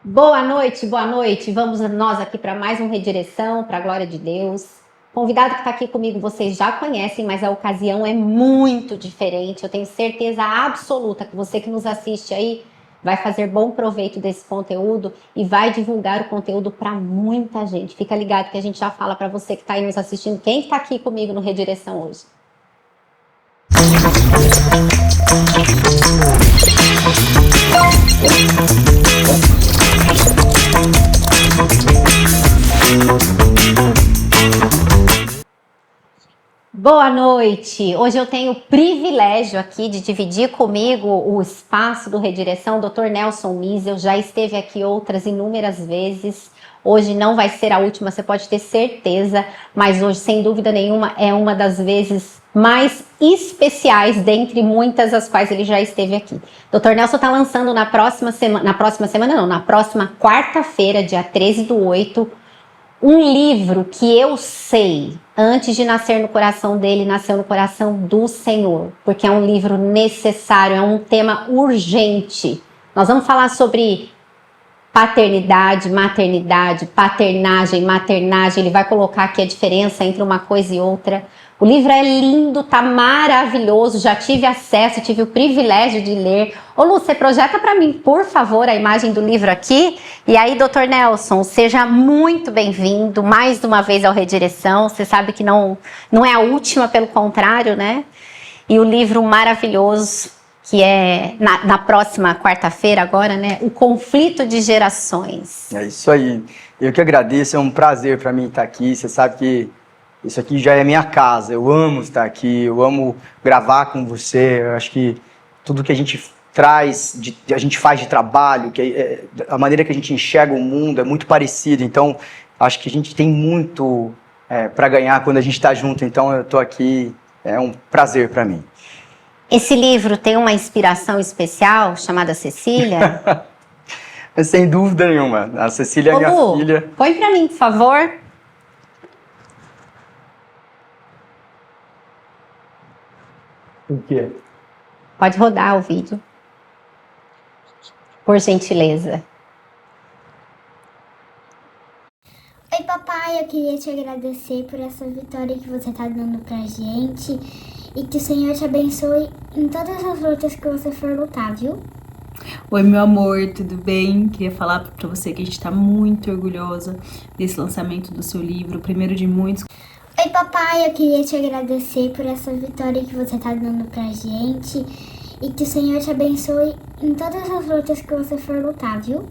Boa noite, boa noite. Vamos nós aqui para mais um Redireção, para a glória de Deus. O convidado que está aqui comigo vocês já conhecem, mas a ocasião é muito diferente. Eu tenho certeza absoluta que você que nos assiste aí vai fazer bom proveito desse conteúdo e vai divulgar o conteúdo para muita gente. Fica ligado que a gente já fala para você que está aí nos assistindo quem está aqui comigo no Redireção hoje. Boa noite! Hoje eu tenho o privilégio aqui de dividir comigo o espaço do Redireção, o Dr. Nelson Miesel, já esteve aqui outras inúmeras vezes, hoje não vai ser a última, você pode ter certeza, mas hoje, sem dúvida nenhuma, é uma das vezes mais especiais, dentre muitas as quais ele já esteve aqui. Dr. Nelson está lançando na próxima quarta-feira, dia 13/8, um livro que eu sei, antes de nascer no coração dele, nasceu no coração do Senhor, porque é um livro necessário, é um tema urgente. Nós vamos falar sobre paternidade, maternidade, paternagem, maternagem. Ele vai colocar aqui a diferença entre uma coisa e outra. O livro é lindo, tá maravilhoso, já tive acesso, tive o privilégio de ler. Ô Lu, você projeta para mim, por favor, a imagem do livro aqui. E aí, Dr. Nelson, seja muito bem-vindo mais uma vez ao Redireção. Você sabe que não é a última, pelo contrário, né? E o livro maravilhoso, que é na próxima quarta-feira agora, né? O Conflito de Gerações. É isso aí. Eu que agradeço, é um prazer para mim estar aqui. Você sabe que isso aqui já é minha casa. Eu amo estar aqui, eu amo gravar com você. Eu acho que tudo que a gente traz, a gente faz de trabalho, a maneira que a gente enxerga o mundo é muito parecido. Então, acho que a gente tem muito para ganhar quando a gente está junto. Então, eu estou aqui, é um prazer para mim. Esse livro tem uma inspiração especial chamada Cecília? Sem dúvida nenhuma. A Cecília é minha filha. Põe para mim, por favor. O quê? Pode rodar o vídeo. Por gentileza. Oi, papai, eu queria te agradecer por essa vitória que você tá dando pra gente e que o Senhor te abençoe em todas as lutas que você for lutar, viu? Oi, meu amor, tudo bem? Queria falar pra você que a gente tá muito orgulhosa desse lançamento do seu livro, o primeiro de muitos. Oi, papai, eu queria te agradecer por essa vitória que você tá dando pra gente e que o Senhor te abençoe em todas as lutas que você for lutar, viu?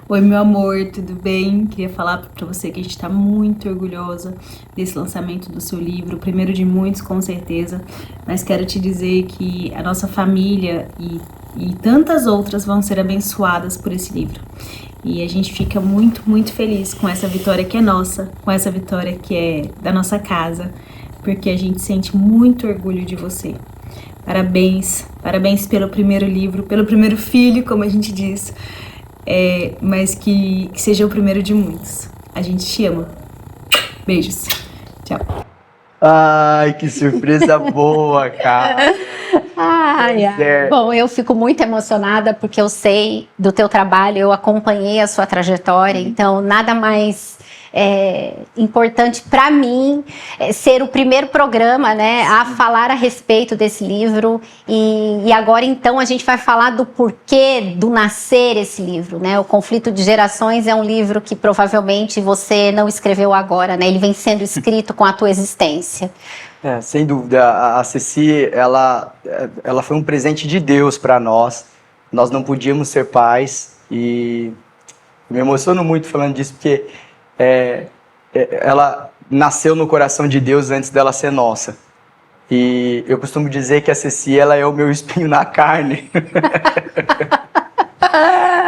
Oi, meu amor, tudo bem? Queria falar pra você que a gente tá muito orgulhosa desse lançamento do seu livro, o primeiro de muitos, com certeza, mas quero te dizer que a nossa família e tantas outras vão ser abençoadas por esse livro. E a gente fica muito, muito feliz com essa vitória que é nossa, com essa vitória que é da nossa casa, porque a gente sente muito orgulho de você. Parabéns, parabéns pelo primeiro livro, pelo primeiro filho, como a gente diz, mas que seja o primeiro de muitos. A gente te ama. Beijos. Tchau. Ai, que surpresa boa, cara. Ai. Bom, eu fico muito emocionada porque eu sei do teu trabalho, eu acompanhei a sua trajetória, então nada mais importante para mim ser o primeiro programa, né, a falar a respeito desse livro e agora então a gente vai falar do porquê do nascer esse livro, né? O Conflito de Gerações é um livro que provavelmente você não escreveu agora, né? Ele vem sendo escrito com a tua existência. Sem dúvida, a Ceci, ela foi um presente de Deus para nós. Nós não podíamos ser pais e me emociono muito falando disso porque ela nasceu no coração de Deus antes dela ser nossa. E eu costumo dizer que a Ceci, ela é o meu espinho na carne.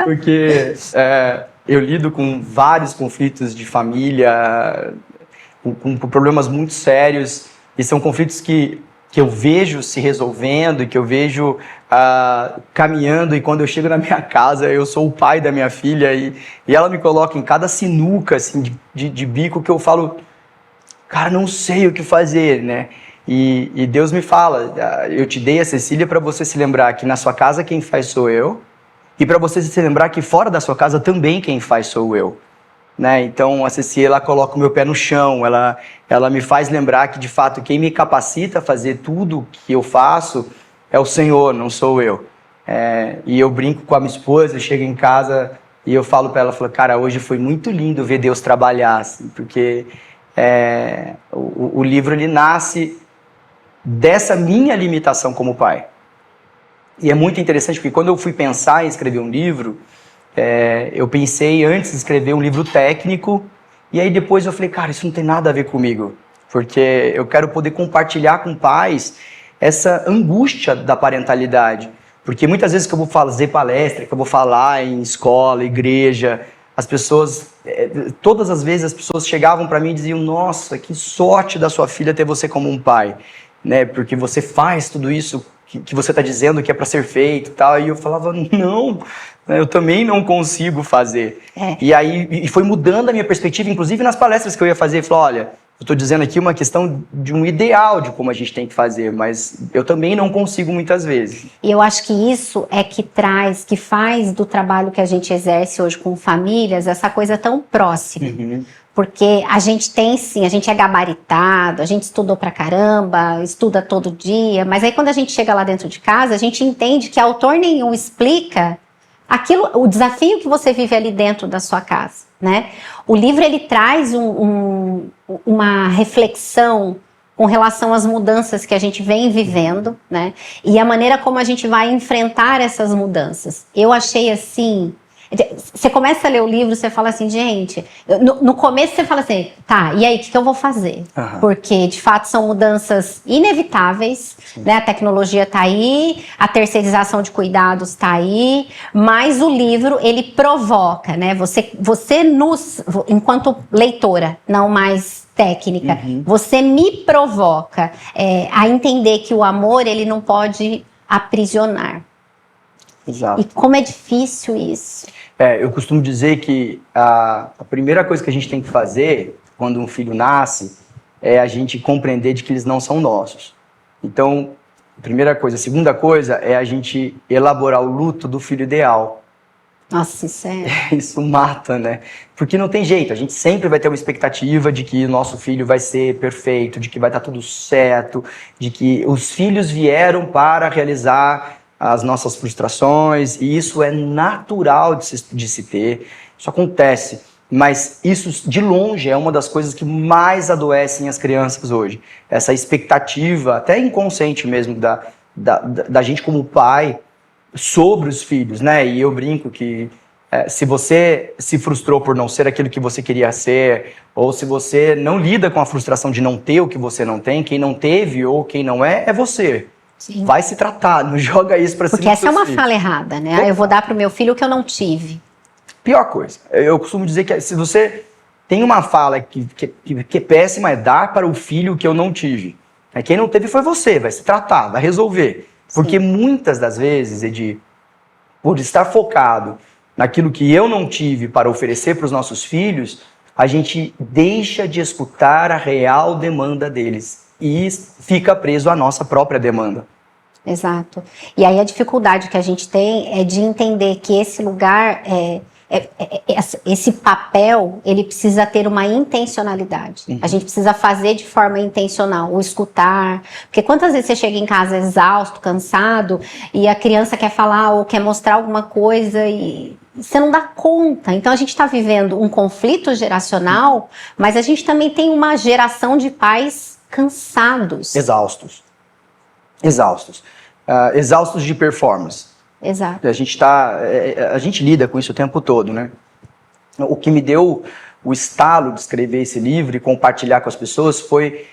Porque eu lido com vários conflitos de família, com problemas muito sérios, e são conflitos que eu vejo se resolvendo, que eu vejo caminhando, e quando eu chego na minha casa, eu sou o pai da minha filha, e ela me coloca em cada sinuca assim, de bico que eu falo, cara, não sei o que fazer, né? E Deus me fala, eu te dei a Cecília para você se lembrar que na sua casa quem faz sou eu, E para você se lembrar que fora da sua casa também quem faz sou eu. Né? Então a Ceci, ela coloca o meu pé no chão, ela me faz lembrar que de fato quem me capacita a fazer tudo que eu faço é o Senhor, não sou eu. E eu brinco com a minha esposa, eu chego em casa e eu falo para ela, cara, hoje foi muito lindo ver Deus trabalhar, assim, porque o livro ele nasce dessa minha limitação como pai. E é muito interessante porque quando eu fui pensar em escrever um livro, eu pensei antes de escrever um livro técnico, e aí depois eu falei, cara, isso não tem nada a ver comigo, porque eu quero poder compartilhar com pais essa angústia da parentalidade, porque muitas vezes que eu vou fazer palestra, que eu vou falar em escola, igreja, as pessoas, todas as vezes as pessoas chegavam para mim e diziam, nossa, que sorte da sua filha ter você como um pai, né? Porque você faz tudo isso que você está dizendo que é para ser feito e tal. E eu falava, não, eu também não consigo fazer. E aí foi mudando a minha perspectiva, inclusive nas palestras que eu ia fazer. Eu falei, olha, eu estou dizendo aqui uma questão de um ideal de como a gente tem que fazer, mas eu também não consigo muitas vezes. E eu acho que isso é que faz do trabalho que a gente exerce hoje com famílias essa coisa tão próxima. Uhum. Porque a gente tem sim, a gente é gabaritado, a gente estudou pra caramba, estuda todo dia, mas aí quando a gente chega lá dentro de casa, a gente entende que autor nenhum explica o desafio que você vive ali dentro da sua casa, né? O livro, ele traz uma reflexão com relação às mudanças que a gente vem vivendo, né? E a maneira como a gente vai enfrentar essas mudanças. Eu achei assim... Você começa a ler o livro, você fala assim, gente... No começo você fala assim, tá, e aí, o que eu vou fazer? Uhum. Porque, de fato, são mudanças inevitáveis, né? A tecnologia tá aí, a terceirização de cuidados tá aí, mas o livro, ele provoca, né? Você enquanto leitora, não mais técnica, você me provoca a entender que o amor, ele não pode aprisionar. Exato. E como é difícil isso. Eu costumo dizer que a primeira coisa que a gente tem que fazer quando um filho nasce é a gente compreender de que eles não são nossos. Então, primeira coisa. A segunda coisa é a gente elaborar o luto do filho ideal. Nossa, isso Isso mata, né? Porque não tem jeito, a gente sempre vai ter uma expectativa de que o nosso filho vai ser perfeito, de que vai estar tudo certo, de que os filhos vieram para realizar as nossas frustrações, e isso é natural de se ter, isso acontece, mas isso de longe é uma das coisas que mais adoecem as crianças hoje, essa expectativa, até inconsciente mesmo, da gente como pai, sobre os filhos, né? E eu brinco que se você se frustrou por não ser aquilo que você queria ser, ou se você não lida com a frustração de não ter o que você não tem, quem não teve ou quem não é você. Sim. Vai se tratar, não joga isso pra cima. Porque essa é uma filhos. fala errada, né? Eu vou dar pro meu filho o que eu não tive. Pior coisa. Eu costumo dizer que se você tem uma fala que é péssima, é dar para o filho o que eu não tive. Quem não teve foi você, vai se tratar, vai resolver. Porque muitas das vezes, Edi, por estar focado naquilo que eu não tive para oferecer para os nossos filhos, a gente deixa de escutar a real demanda deles e fica preso à nossa própria demanda. Exato. E aí a dificuldade que a gente tem é de entender que esse lugar, esse papel, ele precisa ter uma intencionalidade. A gente precisa fazer de forma intencional, o escutar. Porque quantas vezes você chega em casa exausto, cansado, e a criança quer falar ou quer mostrar alguma coisa e você não dá conta. Então a gente está vivendo um conflito geracional, mas a gente também tem uma geração de pais cansados. Exaustos de performance. Exato. A gente lida com isso o tempo todo, né? O que me deu o estalo de escrever esse livro e compartilhar com as pessoas foi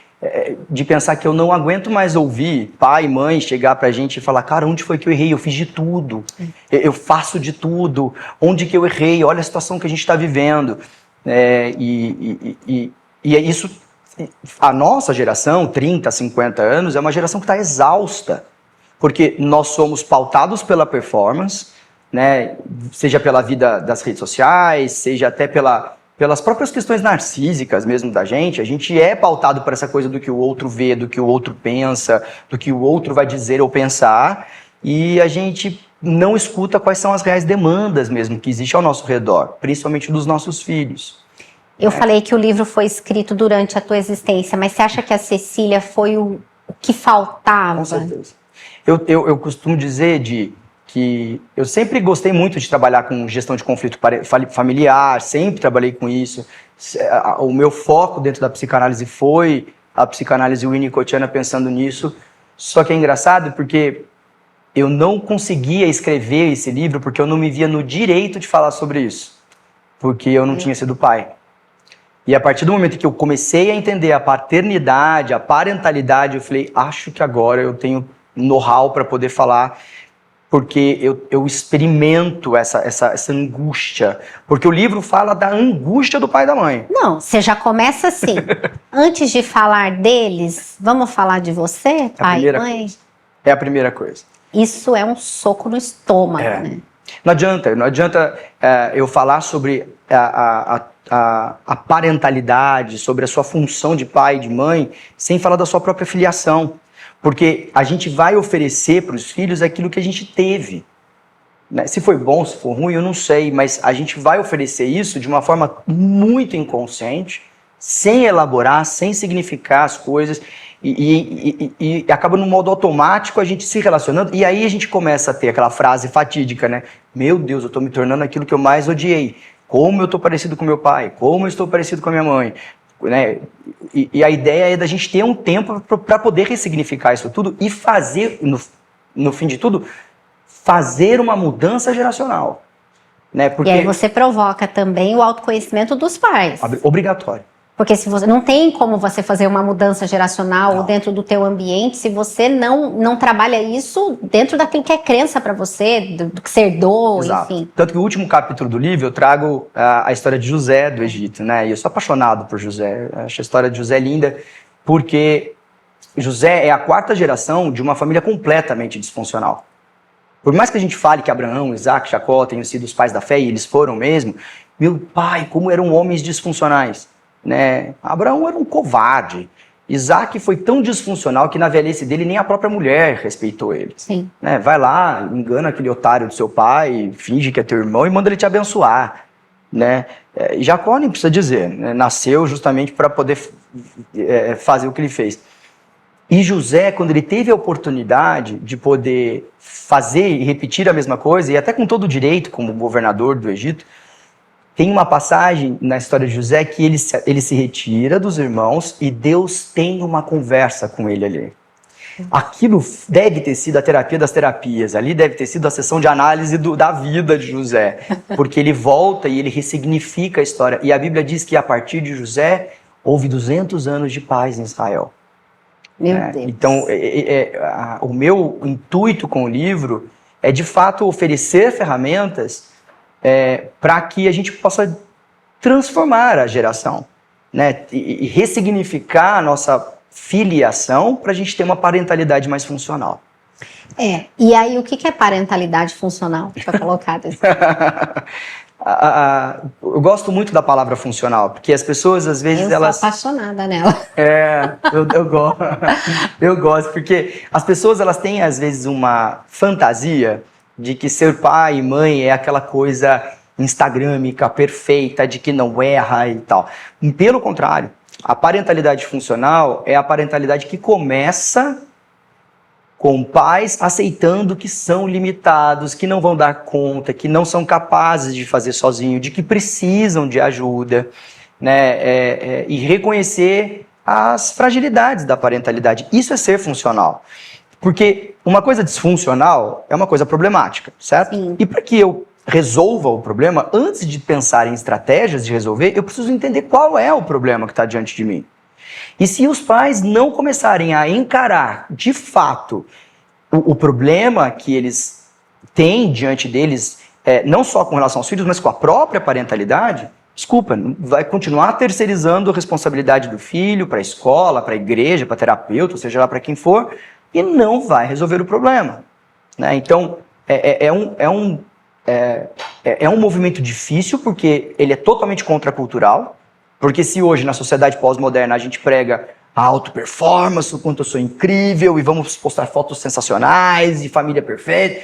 de pensar que eu não aguento mais ouvir pai e mãe chegar pra gente e falar, cara, onde foi que eu errei? Eu fiz de tudo, eu faço de tudo, onde que eu errei? Olha a situação que a gente está vivendo. E é isso. A nossa geração, 30, 50 anos, é uma geração que está exausta, porque nós somos pautados pela performance, né? Seja pela vida das redes sociais, seja até pelas próprias questões narcísicas mesmo da gente. A gente é pautado por essa coisa do que o outro vê, do que o outro pensa, do que o outro vai dizer ou pensar, e a gente não escuta quais são as reais demandas mesmo que existem ao nosso redor, principalmente dos nossos filhos. Eu falei que o livro foi escrito durante a tua existência, mas você acha que a Cecília foi o que faltava? Com certeza. Eu costumo dizer, que eu sempre gostei muito de trabalhar com gestão de conflito familiar, sempre trabalhei com isso. O meu foco dentro da psicanálise foi a psicanálise winnicottiana pensando nisso. Só que é engraçado porque eu não conseguia escrever esse livro porque eu não me via no direito de falar sobre isso, porque eu não tinha sido pai. E a partir do momento que eu comecei a entender a paternidade, a parentalidade, eu falei, acho que agora eu tenho know-how para poder falar, porque eu experimento essa angústia. Porque o livro fala da angústia do pai e da mãe. Não, você já começa assim. Antes de falar deles, vamos falar de você, pai e mãe? É a primeira coisa. Isso é um soco no estômago, né? Não adianta eu falar sobre a parentalidade, sobre a sua função de pai e de mãe, sem falar da sua própria filiação. Porque a gente vai oferecer para os filhos aquilo que a gente teve. Né? Se foi bom, se for ruim, eu não sei, mas a gente vai oferecer isso de uma forma muito inconsciente, sem elaborar, sem significar as coisas, e acaba no modo automático a gente se relacionando, e aí a gente começa a ter aquela frase fatídica, né? Meu Deus, eu estou me tornando aquilo que eu mais odiei. Como eu estou parecido com meu pai, como eu estou parecido com a minha mãe. Né? E a ideia é da gente ter um tempo para poder ressignificar isso tudo e fazer, no fim de tudo, fazer uma mudança geracional. Né? Porque e aí você provoca também o autoconhecimento dos pais. Obrigatório. Porque se você não tem como você fazer uma mudança geracional dentro do teu ambiente se você não trabalha isso dentro daquilo que é crença para você, do que você herdou, enfim. Tanto que o último capítulo do livro eu trago a história de José do Egito, né? E eu sou apaixonado por José. Eu acho a história de José linda, porque José é a 4ª geração de uma família completamente disfuncional. Por mais que a gente fale que Abraão, Isaac, Jacó tenham sido os pais da fé, e eles foram mesmo, meu pai, como eram homens disfuncionais. Né? Abraão era um covarde. Isaac foi tão disfuncional que na velhice dele nem a própria mulher respeitou ele. Sim. Né? Vai lá, engana aquele otário do seu pai, finge que é teu irmão e manda ele te abençoar. Né? Jacó nem precisa dizer, né? Nasceu justamente para poder fazer o que ele fez. E José, quando ele teve a oportunidade de poder fazer e repetir a mesma coisa, e até com todo o direito como governador do Egito, tem uma passagem na história de José que ele se retira dos irmãos e Deus tem uma conversa com ele ali. Aquilo deve ter sido a terapia das terapias, ali deve ter sido a sessão de análise da vida de José, porque ele volta e ele ressignifica a história. E a Bíblia diz que a partir de José houve 200 anos de paz em Israel. Meu Deus. Então, o meu intuito com o livro é de fato oferecer ferramentas para que a gente possa transformar a geração, né? E ressignificar a nossa filiação para a gente ter uma parentalidade mais funcional. E aí o que é parentalidade funcional? Deixa eu colocar desse. Eu gosto muito da palavra funcional, porque as pessoas às vezes eu sou apaixonada nela. Eu gosto, porque as pessoas elas têm às vezes uma fantasia de que ser pai e mãe é aquela coisa instagrâmica, perfeita, de que não erra e tal. Pelo contrário, a parentalidade funcional é a parentalidade que começa com pais aceitando que são limitados, que não vão dar conta, que não são capazes de fazer sozinho, de que precisam de ajuda, né? E reconhecer as fragilidades da parentalidade. Isso é ser funcional. Porque uma coisa disfuncional é uma coisa problemática, certo? Sim. E para que eu resolva o problema, antes de pensar em estratégias de resolver, eu preciso entender qual é o problema que está diante de mim. E se os pais não começarem a encarar, de fato, o problema que eles têm diante deles, não só com relação aos filhos, mas com a própria parentalidade, desculpa, vai continuar terceirizando a responsabilidade do filho para a escola, para a igreja, para terapeuta, seja lá para quem for, e não vai resolver o problema. Né? Então, é um movimento difícil, porque ele é totalmente contracultural, porque se hoje, na sociedade pós-moderna, a gente prega a auto-performance, o quanto eu sou incrível, e vamos postar fotos sensacionais, e família perfeita,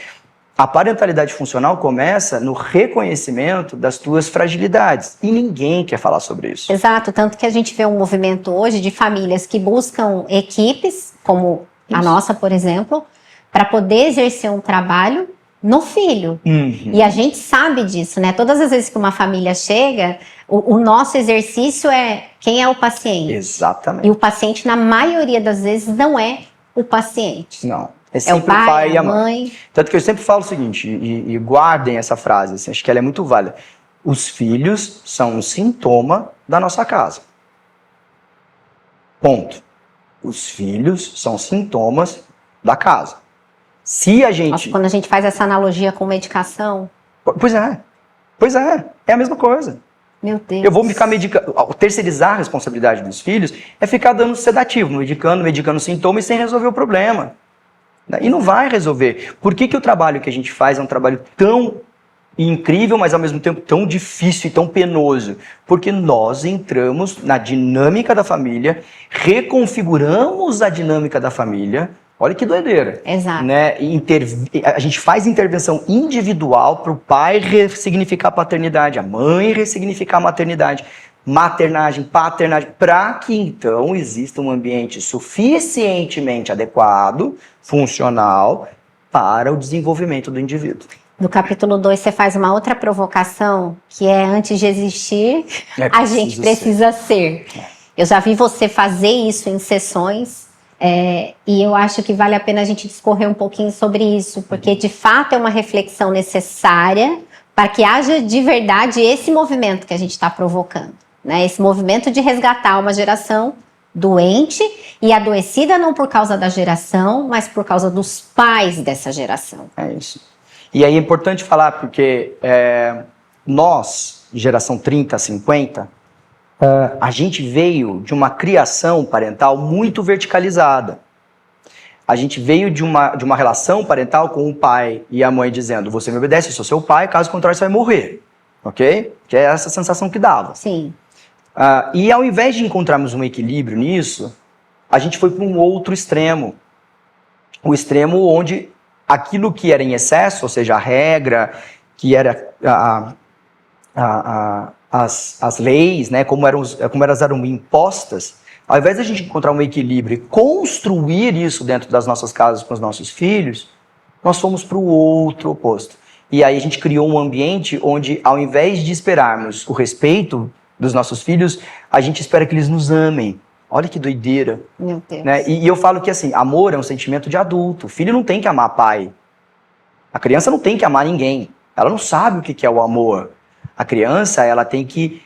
A parentalidade funcional começa no reconhecimento das tuas fragilidades. E ninguém quer falar sobre isso. Exato, tanto que a gente vê um movimento hoje de famílias que buscam equipes, como a nossa, por exemplo, para poder exercer um trabalho no filho. E a gente sabe disso, né? Todas as vezes que uma família chega, o nosso exercício é quem é o paciente. Exatamente. E o paciente, na maioria das vezes, não é o paciente. Não. É É sempre o pai, e a mãe. Tanto que eu sempre falo o seguinte, e guardem essa frase, assim, acho que ela é muito válida. Os filhos são um sintoma da nossa casa. Ponto. Os filhos são sintomas da casa. Se a gente... Nossa, quando a gente faz essa analogia com medicação, Pois é a mesma coisa. meu Deus. Eu vou ficar medicando, terceirizar a responsabilidade dos filhos é ficar dando sedativo, medicando sintoma e sem resolver o problema. E não vai resolver. Por que o trabalho que a gente faz é um trabalho tão incrível, mas ao mesmo tempo tão difícil e tão penoso? Porque nós entramos na dinâmica da família, reconfiguramos a dinâmica da família. Olha que doideira. Exato. Né? A gente faz intervenção individual para o pai ressignificar a paternidade, a mãe ressignificar a maternidade, maternagem, paternagem, para que então exista um ambiente suficientemente adequado, funcional, para o desenvolvimento do indivíduo. No capítulo 2 você faz uma outra provocação, que é antes de existir, a gente precisa ser. Eu já vi você fazer isso em sessões, e eu acho que vale a pena a gente discorrer um pouquinho sobre isso, porque de fato é uma reflexão necessária para que haja de verdade esse movimento que a gente está provocando, né? Esse movimento de resgatar uma geração doente e adoecida não por causa da geração, mas por causa dos pais dessa geração. É isso. E aí é importante falar, porque nós, geração 30, 50, a gente veio de uma criação parental muito verticalizada. A gente veio de uma relação parental com o pai e a mãe dizendo: você me obedece, eu sou seu pai, caso contrário você vai morrer. Ok? Que é essa sensação que dava. Sim. E ao invés de encontrarmos um equilíbrio nisso, a gente foi para um outro extremo. O extremo onde aquilo que era em excesso, ou seja, a regra, que era as leis, né, como elas eram impostas, ao invés de a gente encontrar um equilíbrio e construir isso dentro das nossas casas com os nossos filhos, nós fomos para o outro oposto. E aí a gente criou um ambiente onde, ao invés de esperarmos o respeito dos nossos filhos, a gente espera que eles nos amem. Olha que doideira. Meu Deus. Né? E eu falo que assim, amor é um sentimento de adulto. O filho não tem que amar pai. A criança não tem que amar ninguém. Ela não sabe o que é o amor. A criança, ela tem que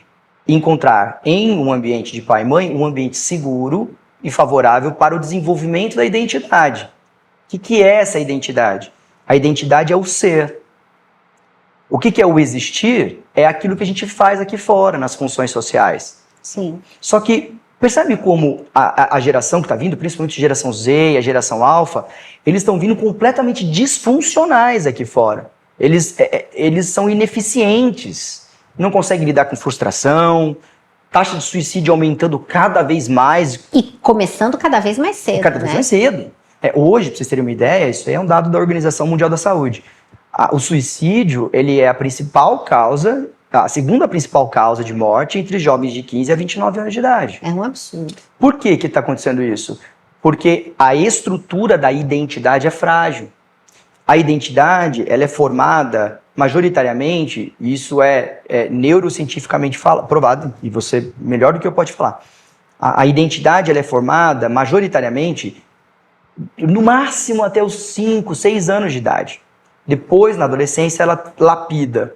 encontrar em um ambiente de pai e mãe um ambiente seguro e favorável para o desenvolvimento da identidade. O que é essa identidade? A identidade é o ser. O que é o existir? É aquilo que a gente faz aqui fora, nas funções sociais. Sim. Só que, percebe como a geração que está vindo, principalmente a geração Z e a geração Alpha, eles estão vindo completamente disfuncionais aqui fora. Eles são ineficientes, não conseguem lidar com frustração, taxa de suicídio aumentando cada vez mais. E começando cada vez mais cedo, Cada vez mais cedo. Hoje, para vocês terem uma ideia, isso aí é um dado da Organização Mundial da Saúde. O suicídio, ele é a segunda principal causa de morte entre jovens de 15 a 29 anos de idade. É um absurdo. Por que está acontecendo isso? Porque a estrutura da identidade é frágil. A identidade, ela é formada majoritariamente, isso é neurocientificamente provado, e você melhor do que eu pode falar. A identidade, ela é formada majoritariamente no máximo até os 5, 6 anos de idade. Depois, na adolescência, ela lapida.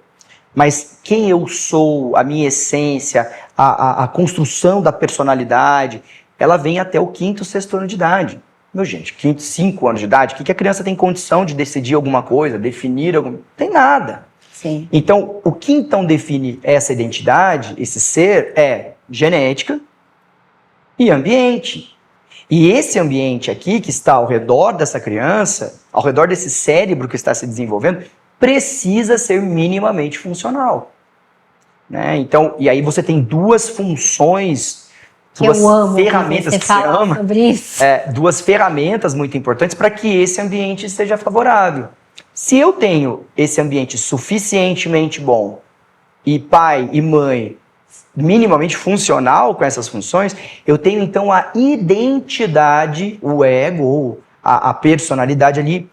Mas quem eu sou, a minha essência, a construção da personalidade, ela vem até o 5º, 6º ano de idade. Meu gente, 5 anos de idade, o que a criança tem condição de decidir alguma coisa, definir alguma coisa? Tem nada. Sim. Então, o que então define essa identidade, esse ser, é genética e ambiente. E esse ambiente aqui, que está ao redor dessa criança, ao redor desse cérebro que está se desenvolvendo, precisa ser minimamente funcional. Né? Então, e aí você tem duas funções, duas ferramentas que você ama, sobre isso. duas ferramentas muito importantes para que esse ambiente esteja favorável. Se eu tenho esse ambiente suficientemente bom e pai e mãe minimamente funcional com essas funções, eu tenho então a identidade, o ego, ou a personalidade ali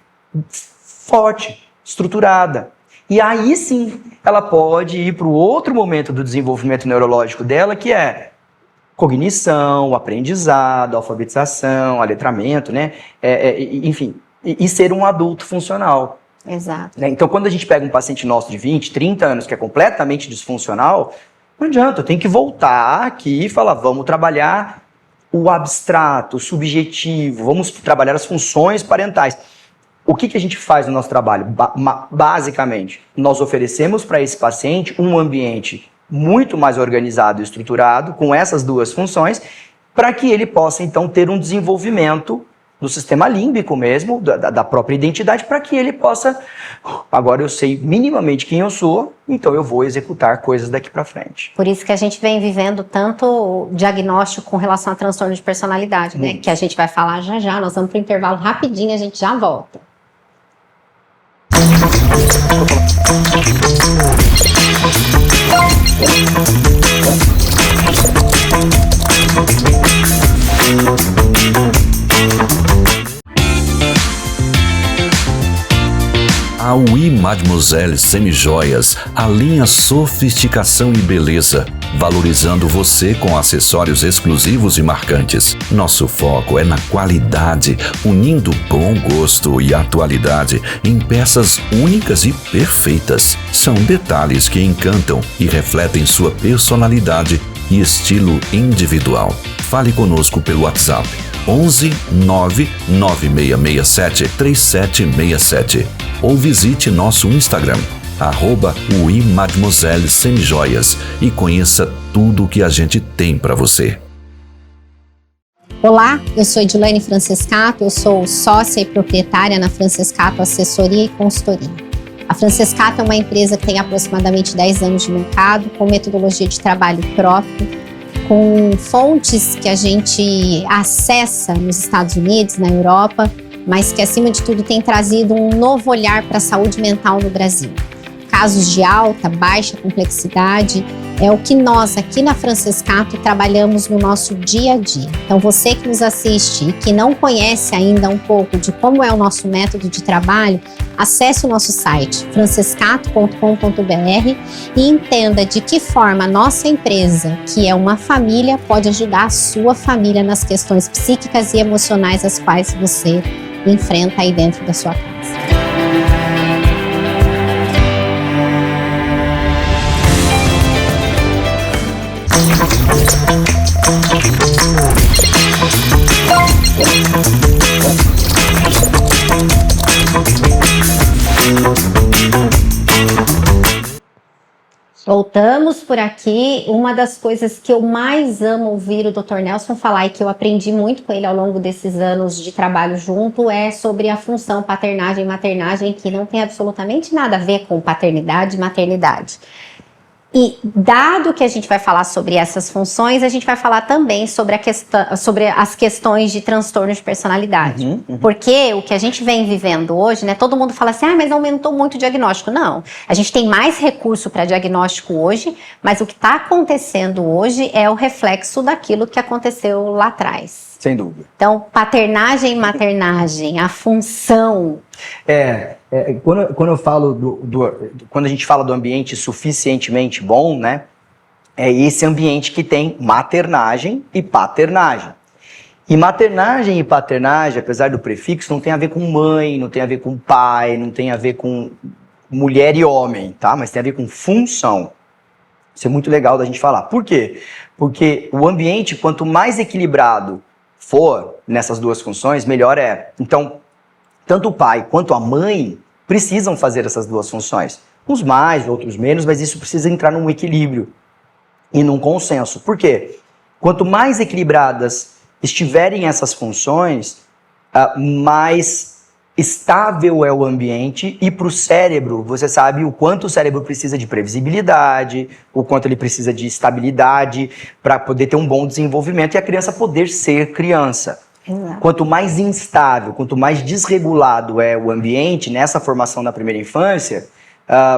forte, estruturada. E aí sim, ela pode ir para o outro momento do desenvolvimento neurológico dela, que é cognição, aprendizado, alfabetização, aletramento, né? Enfim, e ser um adulto funcional. Exato. Né? Então, quando a gente pega um paciente nosso de 20, 30 anos que é completamente disfuncional, não adianta, eu tenho que voltar aqui e falar, vamos trabalhar o abstrato, o subjetivo, vamos trabalhar as funções parentais. O que a gente faz no nosso trabalho? Basicamente, nós oferecemos para esse paciente um ambiente muito mais organizado e estruturado, com essas duas funções, para que ele possa, então, ter um desenvolvimento do sistema límbico mesmo, da própria identidade, para que ele possa, agora eu sei minimamente quem eu sou, então eu vou executar coisas daqui para frente. Por isso que a gente vem vivendo tanto o diagnóstico com relação a transtorno de personalidade, né? Que a gente vai falar já, nós vamos para o intervalo rapidinho, a gente já volta. A Oui Mademoiselle Semijoias alinha sofisticação e beleza, valorizando você com acessórios exclusivos e marcantes. Nosso foco é na qualidade, unindo bom gosto e atualidade em peças únicas e perfeitas. São detalhes que encantam e refletem sua personalidade e estilo individual. Fale conosco pelo WhatsApp 11 99667 3767 ou visite nosso Instagram @uimademoiselle-semijoias e conheça tudo o que a gente tem para você. Olá, eu sou Edilane Francescato, eu sou sócia e proprietária na Francescato Assessoria e Consultoria. A Francescato é uma empresa que tem aproximadamente 10 anos de mercado, com metodologia de trabalho próprio, com fontes que a gente acessa nos Estados Unidos, na Europa, mas que, acima de tudo, tem trazido um novo olhar para a saúde mental no Brasil. Casos de alta, baixa complexidade é o que nós, aqui na Francescato, trabalhamos no nosso dia a dia. Então, você que nos assiste e que não conhece ainda um pouco de como é o nosso método de trabalho, acesse o nosso site francescato.com.br e entenda de que forma a nossa empresa, que é uma família, pode ajudar a sua família nas questões psíquicas e emocionais as quais você enfrenta aí dentro da sua casa. Voltamos por aqui. Uma das coisas que eu mais amo ouvir o Dr. Nelson falar e que eu aprendi muito com ele ao longo desses anos de trabalho junto é sobre a função paternagem e maternagem, que não tem absolutamente nada a ver com paternidade e maternidade. E dado que a gente vai falar sobre essas funções, a gente vai falar também sobre, sobre as questões de transtorno de personalidade. Porque o que a gente vem vivendo hoje, né? Todo mundo fala assim, mas aumentou muito o diagnóstico. Não, a gente tem mais recurso para diagnóstico hoje, mas o que está acontecendo hoje é o reflexo daquilo que aconteceu lá atrás. Sem dúvida. Então, paternagem e maternagem, a função... Quando eu falo quando a gente fala do ambiente suficientemente bom, né, é esse ambiente que tem maternagem e paternagem. E maternagem e paternagem, apesar do prefixo, não tem a ver com mãe, não tem a ver com pai, não tem a ver com mulher e homem, tá? Mas tem a ver com função. Isso é muito legal da gente falar. Por quê? Porque o ambiente, quanto mais equilibrado for nessas duas funções, melhor é. Então, tanto o pai quanto a mãe precisam fazer essas duas funções. Uns mais, outros menos, mas isso precisa entrar num equilíbrio e num consenso. Por quê? Quanto mais equilibradas estiverem essas funções, mais estável é o ambiente, e para o cérebro, você sabe o quanto o cérebro precisa de previsibilidade, o quanto ele precisa de estabilidade para poder ter um bom desenvolvimento e a criança poder ser criança. Exato. Quanto mais instável, quanto mais desregulado é o ambiente nessa formação na primeira infância,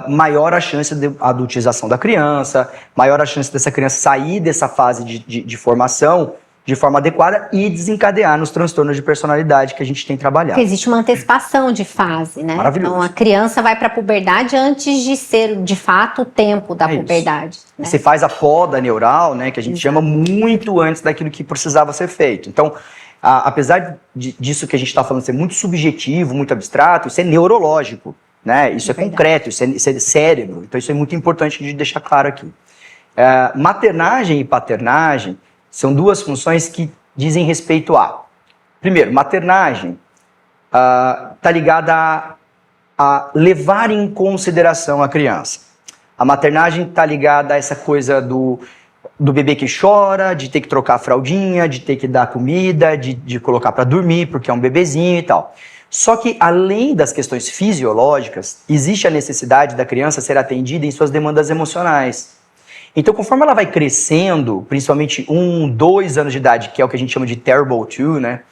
maior a chance de adultização da criança, maior a chance dessa criança sair dessa fase de formação de forma adequada e desencadear nos transtornos de personalidade que a gente tem trabalhado. Porque existe uma antecipação de fase, né? Maravilhoso. Então a criança vai para a puberdade antes de ser, de fato, o tempo da puberdade. Né? Você faz a poda neural, né, que a gente chama muito antes daquilo que precisava ser feito. Então, apesar disso que a gente está falando ser muito subjetivo, muito abstrato, isso é neurológico, né? Isso é concreto, isso é cérebro. Então isso é muito importante de deixar claro aqui. Maternagem e paternagem são duas funções que dizem respeito a... Primeiro, maternagem está ligada a levar em consideração a criança. A maternagem está ligada a essa coisa do bebê que chora, de ter que trocar a fraldinha, de ter que dar comida, de colocar para dormir, porque é um bebezinho e tal. Só que, além das questões fisiológicas, existe a necessidade da criança ser atendida em suas demandas emocionais. Então, conforme ela vai crescendo, principalmente 1, 2 anos de idade, que é o que a gente chama de terrible two, né?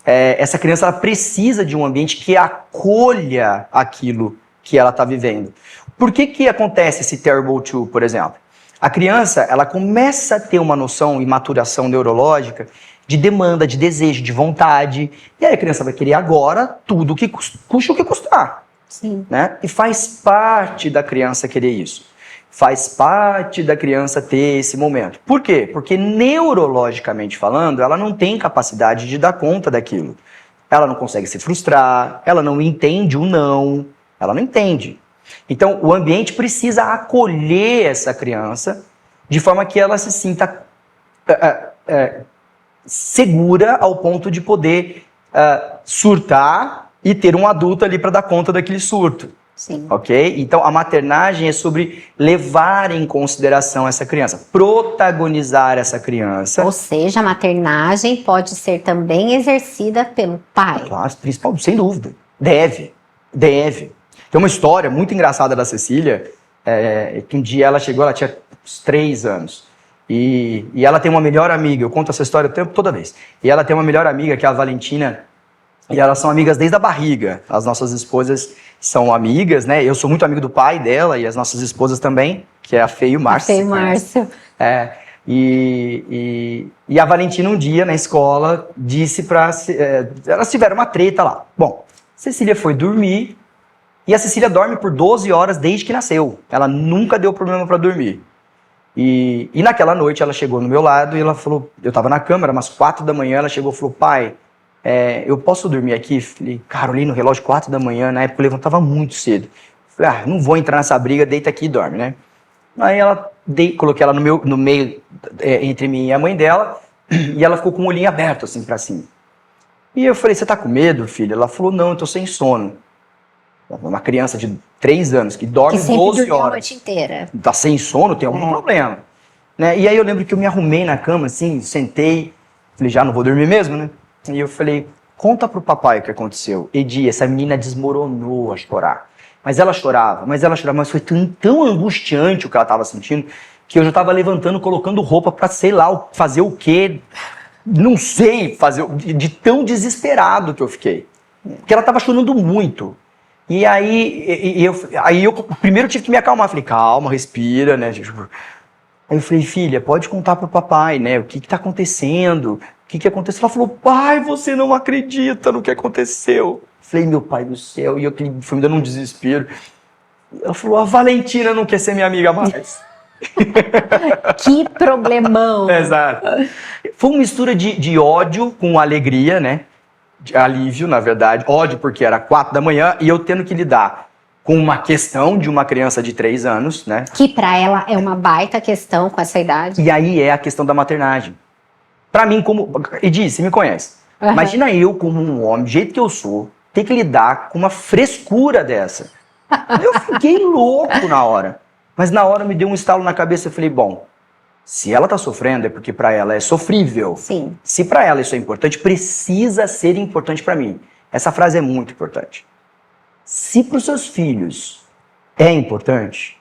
Essa criança ela precisa de um ambiente que acolha aquilo que ela está vivendo. Por que acontece esse terrible two, por exemplo? A criança, ela começa a ter uma noção e maturação neurológica de demanda, de desejo, de vontade. E aí a criança vai querer agora tudo que custe o que custar. Sim. Né? E faz parte da criança querer isso. Faz parte da criança ter esse momento. Por quê? Porque neurologicamente falando, ela não tem capacidade de dar conta daquilo. Ela não consegue se frustrar, ela não entende o não, ela não entende. Então, o ambiente precisa acolher essa criança de forma que ela se sinta segura ao ponto de poder surtar e ter um adulto ali para dar conta daquele surto. Sim. Ok? Então, a maternagem é sobre levar em consideração essa criança, protagonizar essa criança. Ou seja, a maternagem pode ser também exercida pelo pai. Claro, principalmente, sem dúvida. Deve. Tem uma história muito engraçada da Cecília, que um dia ela chegou, ela tinha uns 3 anos. E ela tem uma melhor amiga, eu conto essa história toda vez. E ela tem uma melhor amiga, que é a Valentina, e elas são amigas desde a barriga. As nossas esposas são amigas, né? Eu sou muito amigo do pai dela e as nossas esposas também, que é a Fê e o Márcio. Fê e o Márcio. E a Valentina um dia na escola disse pra... elas tiveram uma treta lá. Bom, Cecília foi dormir e a Cecília dorme por 12 horas desde que nasceu. Ela nunca deu problema para dormir. E naquela noite ela chegou no meu lado e ela falou... Eu tava na cama, era umas 4 da manhã, ela chegou e falou: pai, eu posso dormir aqui? Falei, cara, olhei no relógio 4 da manhã, na época eu levantava muito cedo. Falei, não vou entrar nessa briga, deita aqui e dorme, né? Aí coloquei ela no meio, entre mim e a mãe dela, e ela ficou com o olhinho aberto, assim, pra cima. E eu falei, você tá com medo, filha? Ela falou, não, eu tô sem sono. Uma criança de 3 anos que dorme 12 horas. A noite inteira. Tá sem sono, tem algum problema. Né? E aí eu lembro que eu me arrumei na cama, assim, sentei, falei, já não vou dormir mesmo, né? E eu falei, conta pro papai o que aconteceu. Edi, essa menina desmoronou a chorar. Mas ela chorava, mas foi tão angustiante o que ela estava sentindo, que eu já estava levantando, colocando roupa para, sei lá, fazer o quê. Não sei fazer, de tão desesperado que eu fiquei. Porque ela estava chorando muito. E aí eu primeiro tive que me acalmar. Falei, calma, respira, né? Aí eu falei, filha, pode contar pro papai, né? O que tá acontecendo? O que aconteceu? Ela falou, pai, você não acredita no que aconteceu. Falei, meu pai do céu, e eu fui me dando um desespero. Ela falou, a Valentina não quer ser minha amiga mais. Que problemão. Exato. Foi uma mistura de ódio com alegria, né? De alívio, na verdade. Ódio porque era 4 da manhã e eu tendo que lidar com uma questão de uma criança de 3 anos, né? Que pra ela é uma baita questão com essa idade. E aí é a questão da maternagem. Pra mim, Edi, você me conhece. Uhum. Imagina eu, como um homem, do jeito que eu sou, ter que lidar com uma frescura dessa. Eu fiquei louco na hora. Mas na hora me deu um estalo na cabeça. Eu falei, bom, se ela tá sofrendo é porque pra ela é sofrível. Sim. Se pra ela isso é importante, precisa ser importante pra mim. Essa frase é muito importante. Se pros seus filhos é importante,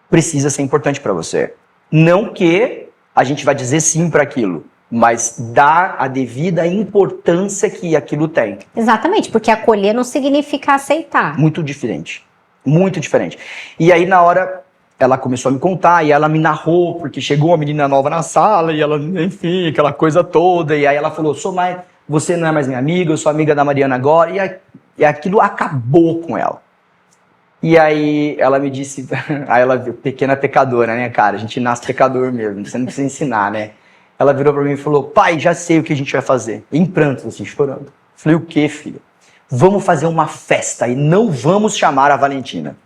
precisa ser importante pra você. Não que a gente vai dizer sim pra aquilo. mas dar a devida importância que aquilo tem. Exatamente, porque acolher não significa aceitar. Muito diferente. Muito diferente. E aí, na hora, ela começou a me contar e ela me narrou, porque chegou uma menina nova na sala e ela, enfim, aquela coisa toda. E aí ela falou, você não é mais minha amiga, eu sou amiga da Mariana agora. E aquilo acabou com ela. E aí ela me disse, aí ela viu, pequena pecadora, né, cara? A gente nasce pecador mesmo, você não precisa ensinar, né? Ela virou pra mim e falou, pai, já sei o que a gente vai fazer. Em prantos, assim, chorando. Falei, o quê, filha? Vamos fazer uma festa e não vamos chamar a Valentina.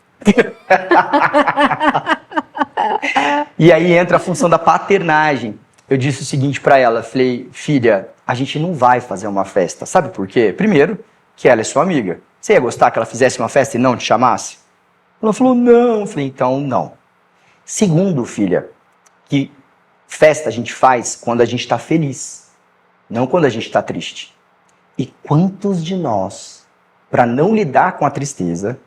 E aí entra a função da paternagem. Eu disse o seguinte pra ela, falei, filha, a gente não vai fazer uma festa. Sabe por quê? Primeiro, que ela é sua amiga. Você ia gostar que ela fizesse uma festa e não te chamasse? Ela falou, não. Eu falei, então não. Segundo, filha, que festa a gente faz quando a gente está feliz, não quando a gente está triste. E quantos de nós, para não lidar com a tristeza,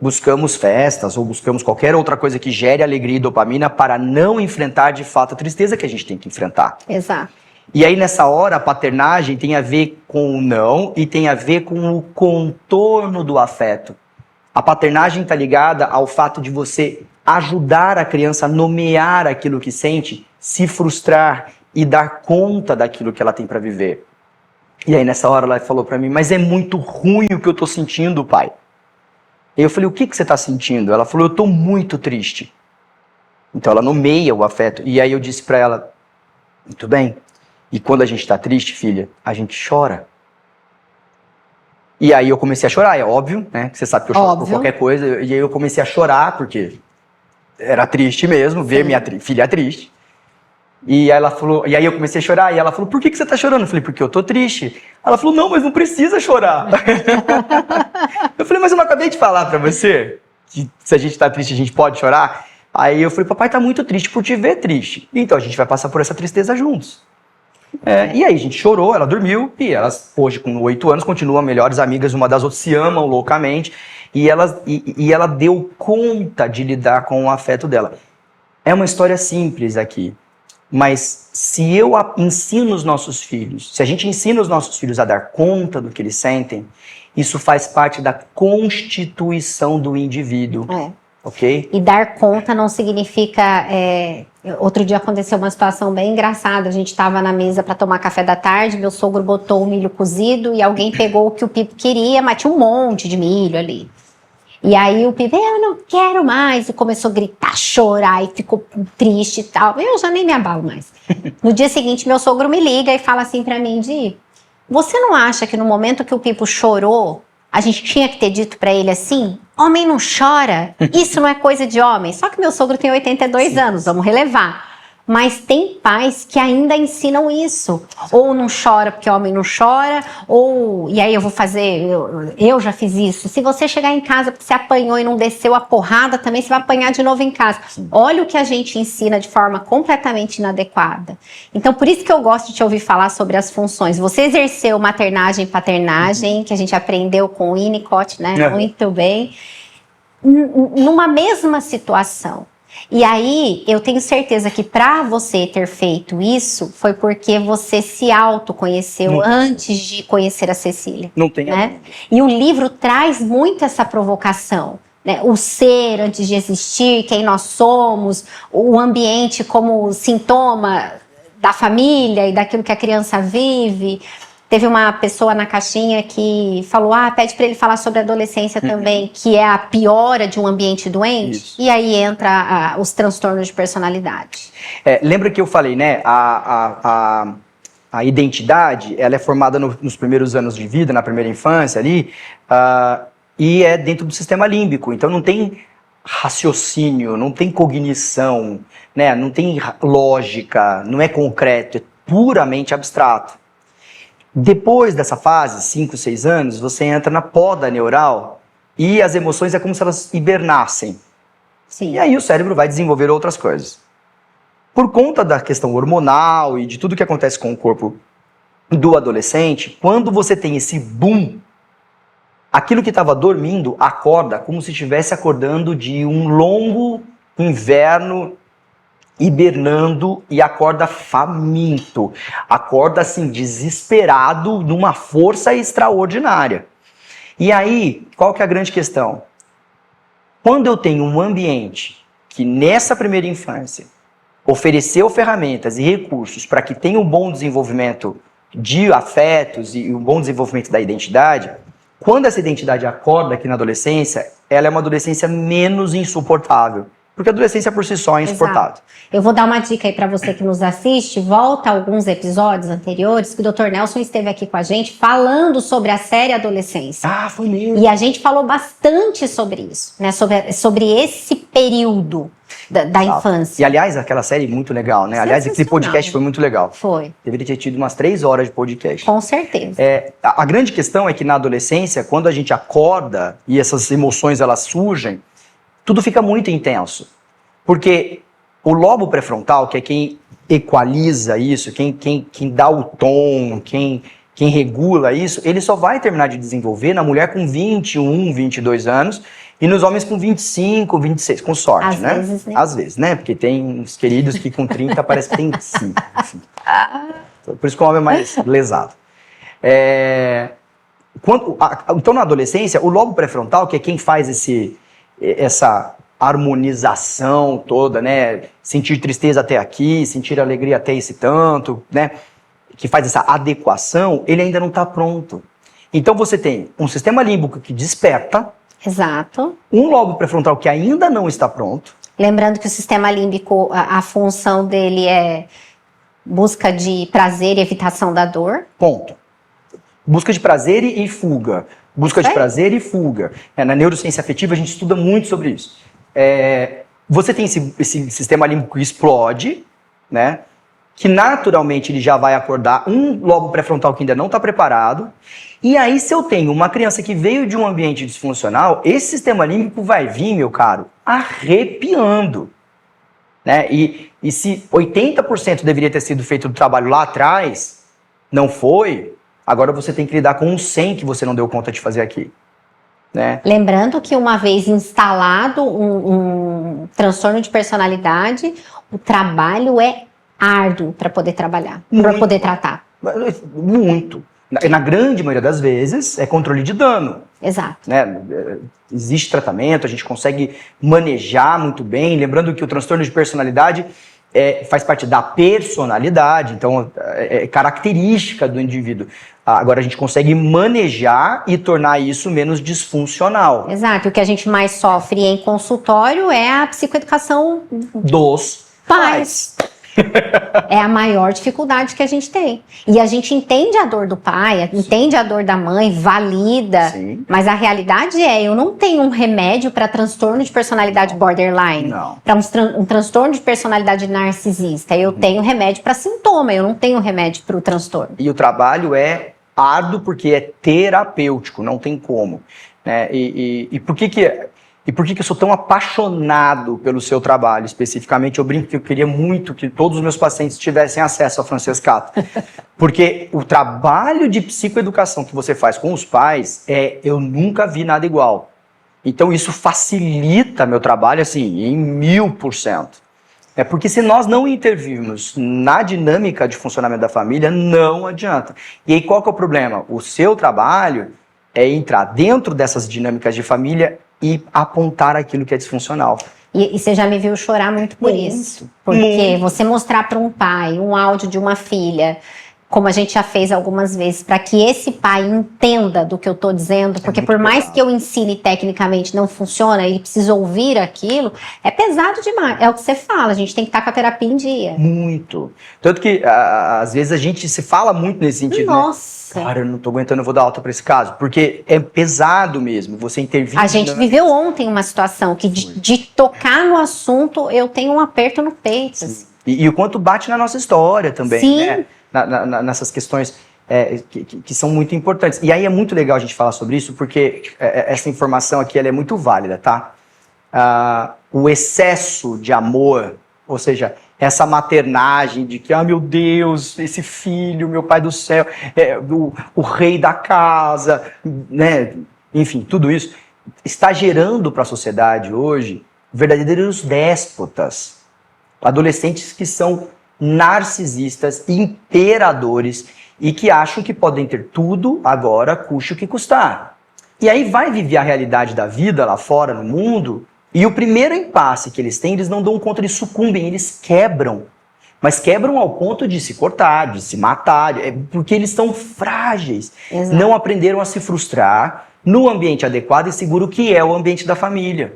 buscamos festas ou buscamos qualquer outra coisa que gere alegria e dopamina para não enfrentar de fato a tristeza que a gente tem que enfrentar? Exato. E aí nessa hora a paternagem tem a ver com o não e tem a ver com o contorno do afeto. A paternagem está ligada ao fato de você ajudar a criança a nomear aquilo que sente, se frustrar e dar conta daquilo que ela tem para viver. E aí nessa hora ela falou para mim, mas é muito ruim o que eu tô sentindo, pai. E eu falei, o que você tá sentindo? Ela falou, eu tô muito triste. Então ela nomeia o afeto. E aí eu disse para ela, muito bem. E quando a gente tá triste, filha, a gente chora. E aí eu comecei a chorar, é óbvio, né? Você sabe que eu choro por qualquer coisa. E aí eu comecei a chorar, porque era triste mesmo, ver minha filha triste. E aí ela falou, e aí eu comecei a chorar, e ela falou, por que você tá chorando? Eu falei, porque eu tô triste. Ela falou, não, mas não precisa chorar. Eu falei, mas eu não acabei de falar pra você que se a gente tá triste, a gente pode chorar? Aí eu falei, papai tá muito triste por te ver triste. Então a gente vai passar por essa tristeza juntos. E aí a gente chorou, ela dormiu, e elas, hoje com 8 anos, continuam melhores amigas, uma das outras se amam loucamente, e ela deu conta de lidar com o afeto dela. É uma história simples aqui, mas se eu ensino os nossos filhos, se a gente ensina os nossos filhos a dar conta do que eles sentem, isso faz parte da constituição do indivíduo. Ok? E dar conta não significa... Outro dia aconteceu uma situação bem engraçada. A gente estava na mesa para tomar café da tarde, meu sogro botou o milho cozido e alguém pegou o que o Pipo queria, mas tinha um monte de milho ali. E aí o Pipo, eu não quero mais, e começou a gritar, chorar, e ficou triste e tal. Eu já nem me abalo mais. No dia seguinte, meu sogro me liga e fala assim para mim, Di, você não acha que no momento que o Pipo chorou, a gente tinha que ter dito pra ele assim, homem não chora, isso não é coisa de homem. Só que meu sogro tem 82 anos, vamos relevar. Mas tem pais que ainda ensinam isso. Ou não chora porque homem não chora, ou... E aí eu vou fazer... Eu já fiz isso. Se você chegar em casa porque você apanhou e não desceu a porrada, também você vai apanhar de novo em casa. Olha o que a gente ensina de forma completamente inadequada. Então, por isso que eu gosto de te ouvir falar sobre as funções. Você exerceu maternagem e paternagem, que a gente aprendeu com o Winnicott, né? Muito bem. Numa mesma situação. E aí, eu tenho certeza que para você ter feito isso, foi porque você se autoconheceu antes de conhecer a Cecília. Não tem, né? E o livro traz muito essa provocação, né? O ser antes de existir, quem nós somos, o ambiente como sintoma da família e daquilo que a criança vive. Teve uma pessoa na caixinha que falou, pede para ele falar sobre a adolescência também, que é a piora de um ambiente doente. Isso. E aí entra os transtornos de personalidade. Lembra que eu falei, né, a identidade, ela é formada nos primeiros anos de vida, na primeira infância ali, e é dentro do sistema límbico, então não tem raciocínio, não tem cognição, né, não tem lógica, não é concreto, é puramente abstrato. Depois dessa fase, 5, 6 anos, você entra na poda neural e as emoções é como se elas hibernassem. Sim. E aí o cérebro vai desenvolver outras coisas. Por conta da questão hormonal e de tudo que acontece com o corpo do adolescente, quando você tem esse boom, aquilo que estava dormindo acorda como se estivesse acordando de um longo inverno hibernando e acorda faminto, acorda assim, desesperado, numa força extraordinária. E aí, qual que é a grande questão? Quando eu tenho um ambiente que nessa primeira infância ofereceu ferramentas e recursos para que tenha um bom desenvolvimento de afetos e um bom desenvolvimento da identidade, quando essa identidade acorda aqui na adolescência, ela é uma adolescência menos insuportável. Porque a adolescência por si só é insuportável. Exato. Eu vou dar uma dica aí para você que nos assiste. Volta a alguns episódios anteriores que o Dr. Nelson esteve aqui com a gente falando sobre a série Adolescência. Ah, foi mesmo. E a gente falou bastante sobre isso, né? Sobre esse período da infância. E aliás, aquela série muito legal, né? Aliás, aquele podcast foi muito legal. Foi. Deveria ter tido umas 3 horas de podcast. Com certeza. A grande questão é que na adolescência, quando a gente acorda e essas emoções elas surgem, tudo fica muito intenso. Porque o lobo pré-frontal, que é quem equaliza isso, quem dá o tom, quem regula isso, ele só vai terminar de desenvolver na mulher com 21, 22 anos e nos homens com 25, 26, com sorte, Às né? vezes, né? Às vezes, né? Porque tem uns queridos que com 30 parece que tem 5. Enfim. Por isso que o homem é mais lesado. Então, na adolescência, o lobo pré-frontal, que é quem faz essa harmonização toda, né? Sentir tristeza até aqui, sentir alegria até esse tanto, né? Que faz essa adequação, ele ainda não está pronto. Então você tem um sistema límbico que desperta, Exato. um lobo pré-frontal que ainda não está pronto. Lembrando que o sistema límbico, a função dele é busca de prazer e evitação da dor. Ponto. Busca de prazer e fuga. Busca de Certo. prazer e fuga. Na neurociência afetiva a gente estuda muito sobre isso. Você tem esse sistema límbico que explode, né? Que naturalmente ele já vai acordar um lobo pré-frontal que ainda não está preparado. E aí, se eu tenho uma criança que veio de um ambiente disfuncional, esse sistema límbico vai vir, meu caro, arrepiando. Né? E se 80% deveria ter sido feito do trabalho lá atrás, não foi, agora você tem que lidar com um 100 que você não deu conta de fazer aqui. Né? Lembrando que uma vez instalado um transtorno de personalidade, o trabalho é árduo para poder trabalhar, para poder tratar. Muito. Na grande maioria das vezes, é controle de dano. Exato. Né? Existe tratamento, a gente consegue manejar muito bem. Lembrando que o transtorno de personalidade faz parte da personalidade, então é característica do indivíduo. Agora a gente consegue manejar e tornar isso menos disfuncional. Exato. E o que a gente mais sofre em consultório é a psicoeducação Dos pais. É a maior dificuldade que a gente tem. E a gente entende a dor do pai, entende a dor da mãe, valida. Sim. Mas a realidade eu não tenho um remédio para transtorno de personalidade borderline. Não. Para um transtorno de personalidade narcisista. Eu tenho remédio para sintoma, eu não tenho remédio para o transtorno. E o trabalho é árduo porque é terapêutico, não tem como. Né? E por que eu sou tão apaixonado pelo seu trabalho, especificamente? Eu brinco que eu queria muito que todos os meus pacientes tivessem acesso ao Francescato. Porque o trabalho de psicoeducação que você faz com os pais, eu nunca vi nada igual. Então isso facilita meu trabalho, assim, em 1000%. Porque se nós não intervirmos na dinâmica de funcionamento da família, não adianta. E aí qual que é o problema? O seu trabalho é entrar dentro dessas dinâmicas de família e apontar aquilo que é disfuncional. E você já me viu chorar muito por isso. Porque você mostrar para um pai um áudio de uma filha, como a gente já fez algumas vezes, para que esse pai entenda do que eu estou dizendo, porque por mais que eu ensine tecnicamente não funciona, ele precisa ouvir aquilo, é pesado demais. É o que você fala, a gente tem que estar com a terapia em dia. Muito. Tanto que, às vezes, a gente se fala muito nesse sentido, Nossa! Né? Cara, eu não tô aguentando, eu vou dar alta pra esse caso. Porque é pesado mesmo, você intervir. A gente viveu ontem uma situação que de tocar no assunto, eu tenho um aperto no peito. Assim. E o quanto bate na nossa história também, Sim. Né? Nessas questões que são muito importantes. E aí é muito legal a gente falar sobre isso, porque essa informação aqui ela é muito válida, tá? O excesso de amor, ou seja, essa maternagem de que, meu Deus, esse filho, meu pai do céu, o rei da casa, né? Enfim, tudo isso está gerando para a sociedade hoje verdadeiros déspotas. Adolescentes que são narcisistas, imperadores e que acham que podem ter tudo agora, custe o que custar. E aí vai viver a realidade da vida lá fora, no mundo, e o primeiro impasse que eles têm, eles não dão conta, eles sucumbem, eles quebram. Mas quebram ao ponto de se cortar, de se matar, porque eles estão frágeis. Exato. Não aprenderam a se frustrar no ambiente adequado e seguro que é o ambiente da família.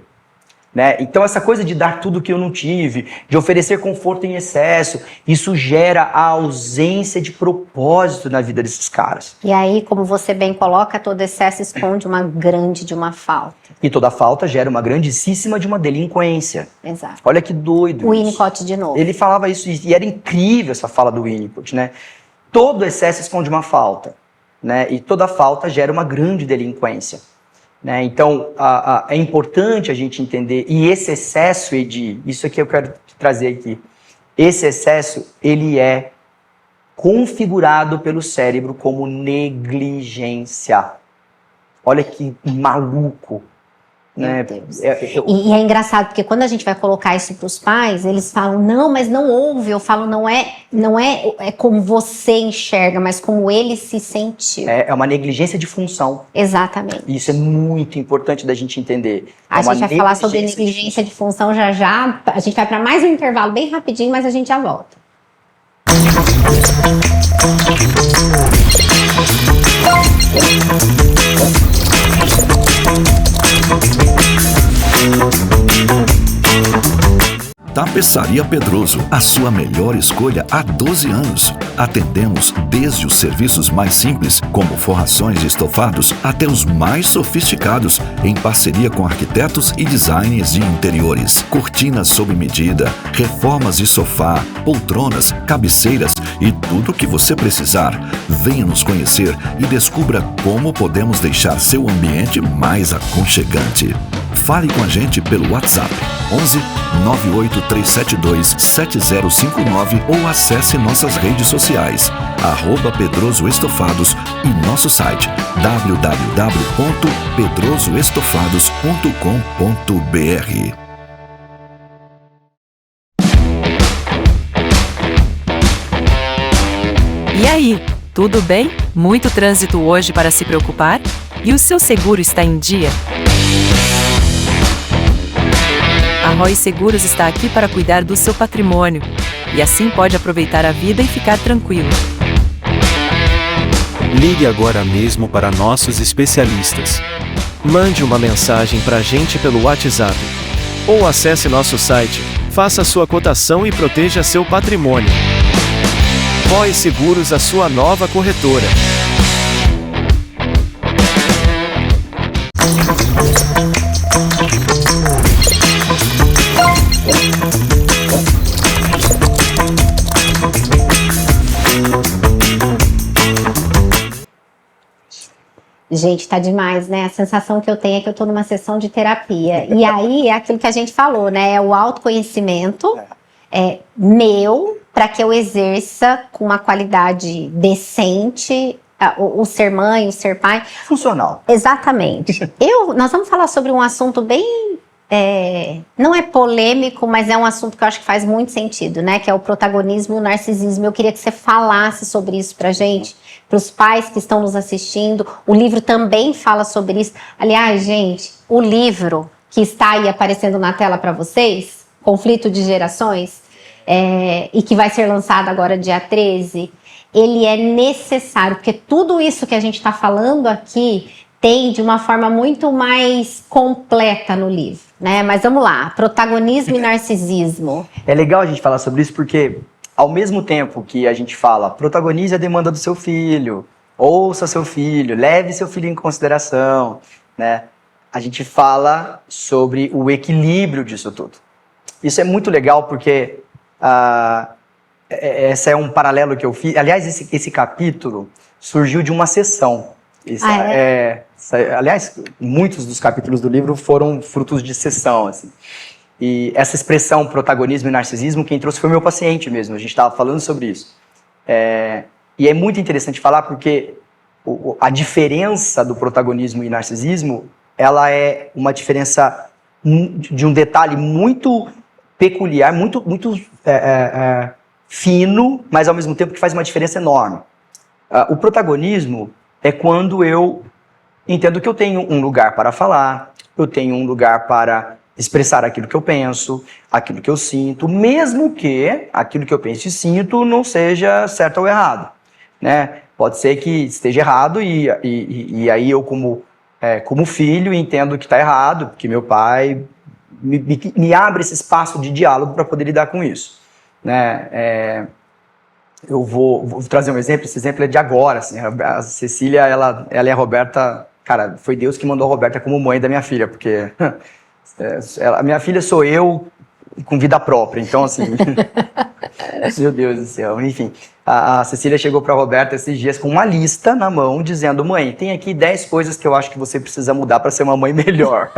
Né? Então essa coisa de dar tudo que eu não tive, de oferecer conforto em excesso, isso gera a ausência de propósito na vida desses caras. E aí, como você bem coloca, todo excesso esconde uma grande de uma falta. E toda falta gera uma grandíssima de uma delinquência. Exato. Olha que doido O isso. Winnicott de novo. Ele falava isso e era incrível essa fala do Winnicott, né? Todo excesso esconde uma falta, né? E toda falta gera uma grande delinquência. Né? Então, é importante a gente entender, e esse excesso, Edi, isso aqui eu quero trazer aqui, esse excesso, ele é configurado pelo cérebro como negligência. Olha que maluco. Meu Né? Deus. E é engraçado, porque quando a gente vai colocar isso para os pais, eles falam, não, mas não houve. Eu falo, não é como você enxerga, mas como ele se sentiu. É uma negligência de função. Exatamente. Isso é muito importante da gente entender. A gente vai falar sobre negligência de função já já. A gente vai para mais um intervalo bem rapidinho, mas a gente já volta. Tapeçaria Pedroso, a sua melhor escolha há 12 anos. Atendemos desde os serviços mais simples, como forrações e estofados, até os mais sofisticados, em parceria com arquitetos e designers de interiores. Cortinas sob medida, reformas de sofá, poltronas, cabeceiras e tudo o que você precisar. Venha nos conhecer e descubra como podemos deixar seu ambiente mais aconchegante. Fale com a gente pelo WhatsApp 11 98372 7059 ou acesse nossas redes sociais @pedrosoestofados e nosso site www.pedrosoestofados.com.br. E aí, tudo bem? Muito trânsito hoje para se preocupar? E o seu seguro está em dia? A Roy Seguros está aqui para cuidar do seu patrimônio. E assim pode aproveitar a vida e ficar tranquilo. Ligue agora mesmo para nossos especialistas. Mande uma mensagem para a gente pelo WhatsApp. Ou acesse nosso site, faça sua cotação e proteja seu patrimônio. Roy Seguros, a sua nova corretora. Gente, tá demais, né? A sensação que eu tenho é que eu tô numa sessão de terapia. E aí é aquilo que a gente falou, né? É o autoconhecimento meu, para que eu exerça com uma qualidade decente o ser mãe, o ser pai. Funcional. Exatamente. Nós vamos falar sobre um assunto bem... não é polêmico, mas é um assunto que eu acho que faz muito sentido, né? Que é o protagonismo e o narcisismo. Eu queria que você falasse sobre isso pra gente, para os pais que estão nos assistindo. O livro também fala sobre isso. Aliás, gente, o livro que está aí aparecendo na tela para vocês, Conflito de Gerações, e que vai ser lançado agora dia 13, ele é necessário, porque tudo isso que a gente está falando aqui tem de uma forma muito mais completa no livro, né? Mas vamos lá, protagonismo e narcisismo. É legal a gente falar sobre isso porque, ao mesmo tempo que a gente fala, protagonize a demanda do seu filho, ouça seu filho, leve seu filho em consideração, né? A gente fala sobre o equilíbrio disso tudo. Isso é muito legal porque esse é um paralelo que eu fiz. Aliás, esse capítulo surgiu de uma sessão. Aliás, muitos dos capítulos do livro foram frutos de sessão, assim. E essa expressão protagonismo e narcisismo, quem trouxe foi o meu paciente mesmo. A gente estava falando sobre isso. E é muito interessante falar porque a diferença do protagonismo e narcisismo, ela é uma diferença de um detalhe muito peculiar, muito fino, mas ao mesmo tempo que faz uma diferença enorme. O protagonismo é quando eu entendo que eu tenho um lugar para falar, eu tenho um lugar para expressar aquilo que eu penso, aquilo que eu sinto, mesmo que aquilo que eu penso e sinto não seja certo ou errado, né? Pode ser que esteja errado e aí eu, como filho, entendo que está errado, porque meu pai me abre esse espaço de diálogo para poder lidar com isso, né? Eu vou trazer um exemplo, esse exemplo é de agora, assim, a Cecília, ela e a Roberta, cara, foi Deus que mandou a Roberta como mãe da minha filha, porque a minha filha sou eu com vida própria, então assim, meu Deus do céu, enfim, a Cecília chegou para a Roberta esses dias com uma lista na mão, dizendo, mãe, tem aqui 10 coisas que eu acho que você precisa mudar para ser uma mãe melhor.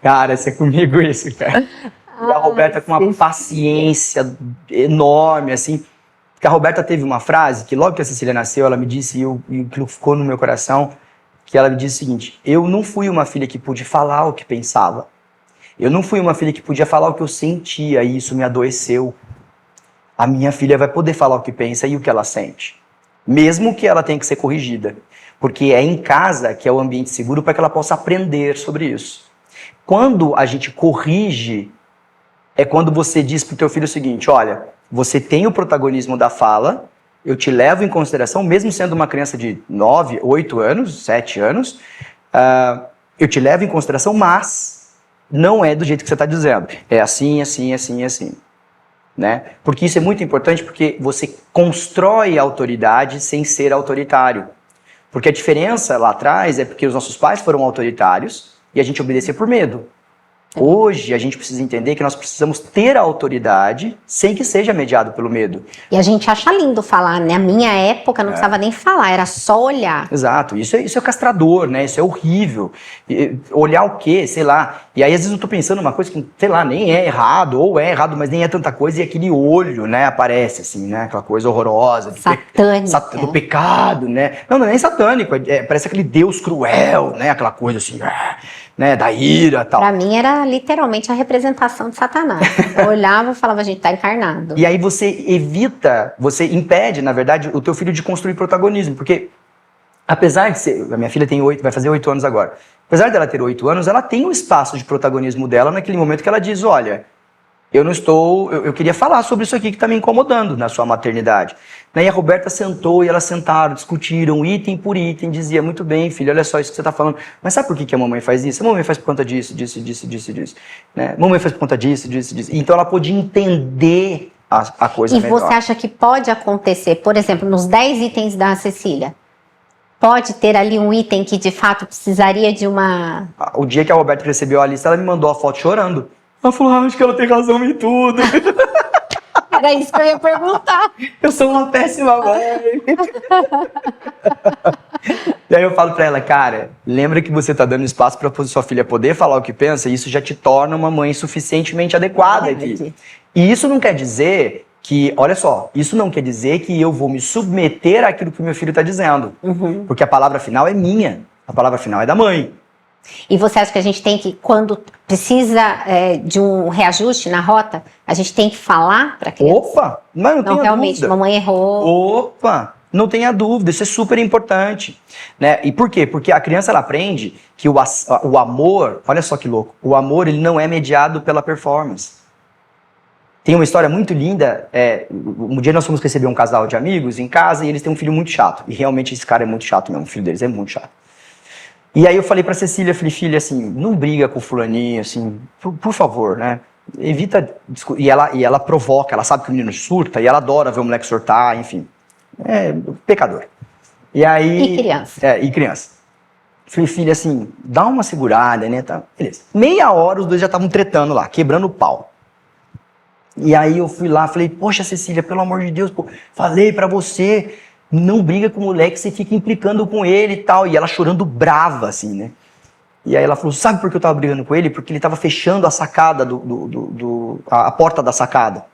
Cara, isso é comigo isso, cara. E a Roberta com uma paciência enorme, assim, porque a Roberta teve uma frase que logo que a Cecília nasceu, ela me disse, e aquilo ficou no meu coração, que ela me disse o seguinte, eu não fui uma filha que pude falar o que pensava, eu não fui uma filha que podia falar o que eu sentia, e isso me adoeceu. A minha filha vai poder falar o que pensa e o que ela sente, mesmo que ela tenha que ser corrigida, porque é em casa que é o ambiente seguro para que ela possa aprender sobre isso. Quando a gente corrige, é quando você diz para o teu filho o seguinte, olha, você tem o protagonismo da fala, eu te levo em consideração, mesmo sendo uma criança de 9, 8 anos, 7 anos, eu te levo em consideração, mas não é do jeito que você está dizendo. É assim, assim, assim, assim. Né? Porque isso é muito importante, porque você constrói a autoridade sem ser autoritário. Porque a diferença lá atrás é porque os nossos pais foram autoritários e a gente obedecia por medo. Hoje, a gente precisa entender que nós precisamos ter a autoridade sem que seja mediado pelo medo. E a gente acha lindo falar, né? Na minha época não precisava nem falar, era só olhar. Exato, isso é castrador, né? Isso é horrível. Olhar o quê? Sei lá. E aí, às vezes, eu tô pensando uma coisa que, sei lá, nem é errado, ou é errado, mas nem é tanta coisa, e aquele olho, né, aparece, assim, né? Aquela coisa horrorosa. Satânico. Do pecado, né? Não é nem satânico, parece aquele Deus cruel, né? Aquela coisa assim, né? Da ira e tal. Pra mim era literalmente a representação de Satanás. Eu olhava e falava, a gente tá encarnado. E aí você você impede, na verdade, o teu filho de construir protagonismo, porque apesar de ser, a minha filha vai fazer 8 anos agora, apesar dela ter 8 anos, ela tem um espaço de protagonismo dela naquele momento que ela diz, olha, eu queria falar sobre isso aqui que está me incomodando na sua maternidade. E a Roberta sentou e elas sentaram, discutiram item por item, dizia, muito bem, filho, olha só isso que você está falando, mas sabe por que a mamãe faz isso? A mamãe faz por conta disso, disso, disso, disso, disso. Né? Mamãe faz por conta disso, disso, disso. Então ela podia entender a coisa melhor. E você acha que pode acontecer, por exemplo, nos 10 itens da Cecília, pode ter ali um item que de fato precisaria de uma... O dia que a Roberta recebeu a lista, ela me mandou a foto chorando. Ela falou, acho que ela tem razão em tudo. Era isso que eu ia perguntar. Eu sou uma péssima mãe. E aí eu falo pra ela, cara, lembra que você tá dando espaço pra sua filha poder falar o que pensa, e isso já te torna uma mãe suficientemente adequada aqui. E isso não quer dizer que, olha só, isso não quer dizer que eu vou me submeter àquilo que o meu filho tá dizendo. Uhum. Porque a palavra final é minha, a palavra final é da mãe. E você acha que a gente tem que, quando precisa de um reajuste na rota, a gente tem que falar para a criança? Opa! Mas não realmente, dúvida. Mamãe errou. Opa! Não tenha dúvida, isso é super importante. Né? E por quê? Porque a criança ela aprende que o amor, olha só que louco, o amor ele não é mediado pela performance. Tem uma história muito linda, um dia nós fomos receber um casal de amigos em casa e eles têm um filho muito chato. E realmente esse cara é muito chato mesmo, o filho deles é muito chato. E aí eu falei pra Cecília, falei, filha, assim, não briga com o fulaninho, assim, por favor, né? Evita... E ela provoca, ela sabe que o menino surta e ela adora ver o moleque surtar, enfim. É pecador. E aí... E criança. E criança. Falei, filha, assim, dá uma segurada, né? Tá, beleza. Meia hora os dois já estavam tretando lá, quebrando o pau. E aí eu fui lá, falei, poxa, Cecília, pelo amor de Deus, pô, falei pra você... Não briga com o moleque, você fica implicando com ele e tal. E ela chorando brava, assim, né? E aí ela falou, sabe por que eu tava brigando com ele? Porque ele tava fechando a sacada, a porta da sacada.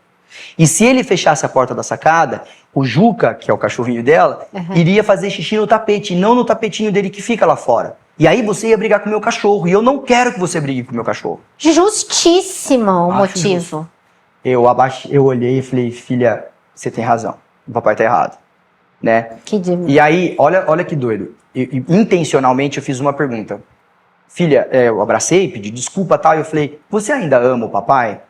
E se ele fechasse a porta da sacada, o Juca, que é o cachorrinho dela, iria fazer xixi no tapete, e não no tapetinho dele que fica lá fora. E aí você ia brigar com o meu cachorro. E eu não quero que você brigue com o meu cachorro. Justíssimo o Acho motivo. Eu olhei e falei, filha, você tem razão. O papai tá errado. Né? Que demais. E aí, olha que doido. Intencionalmente eu fiz uma pergunta. Filha, eu abracei, pedi desculpa e tal. E eu falei, você ainda ama o papai?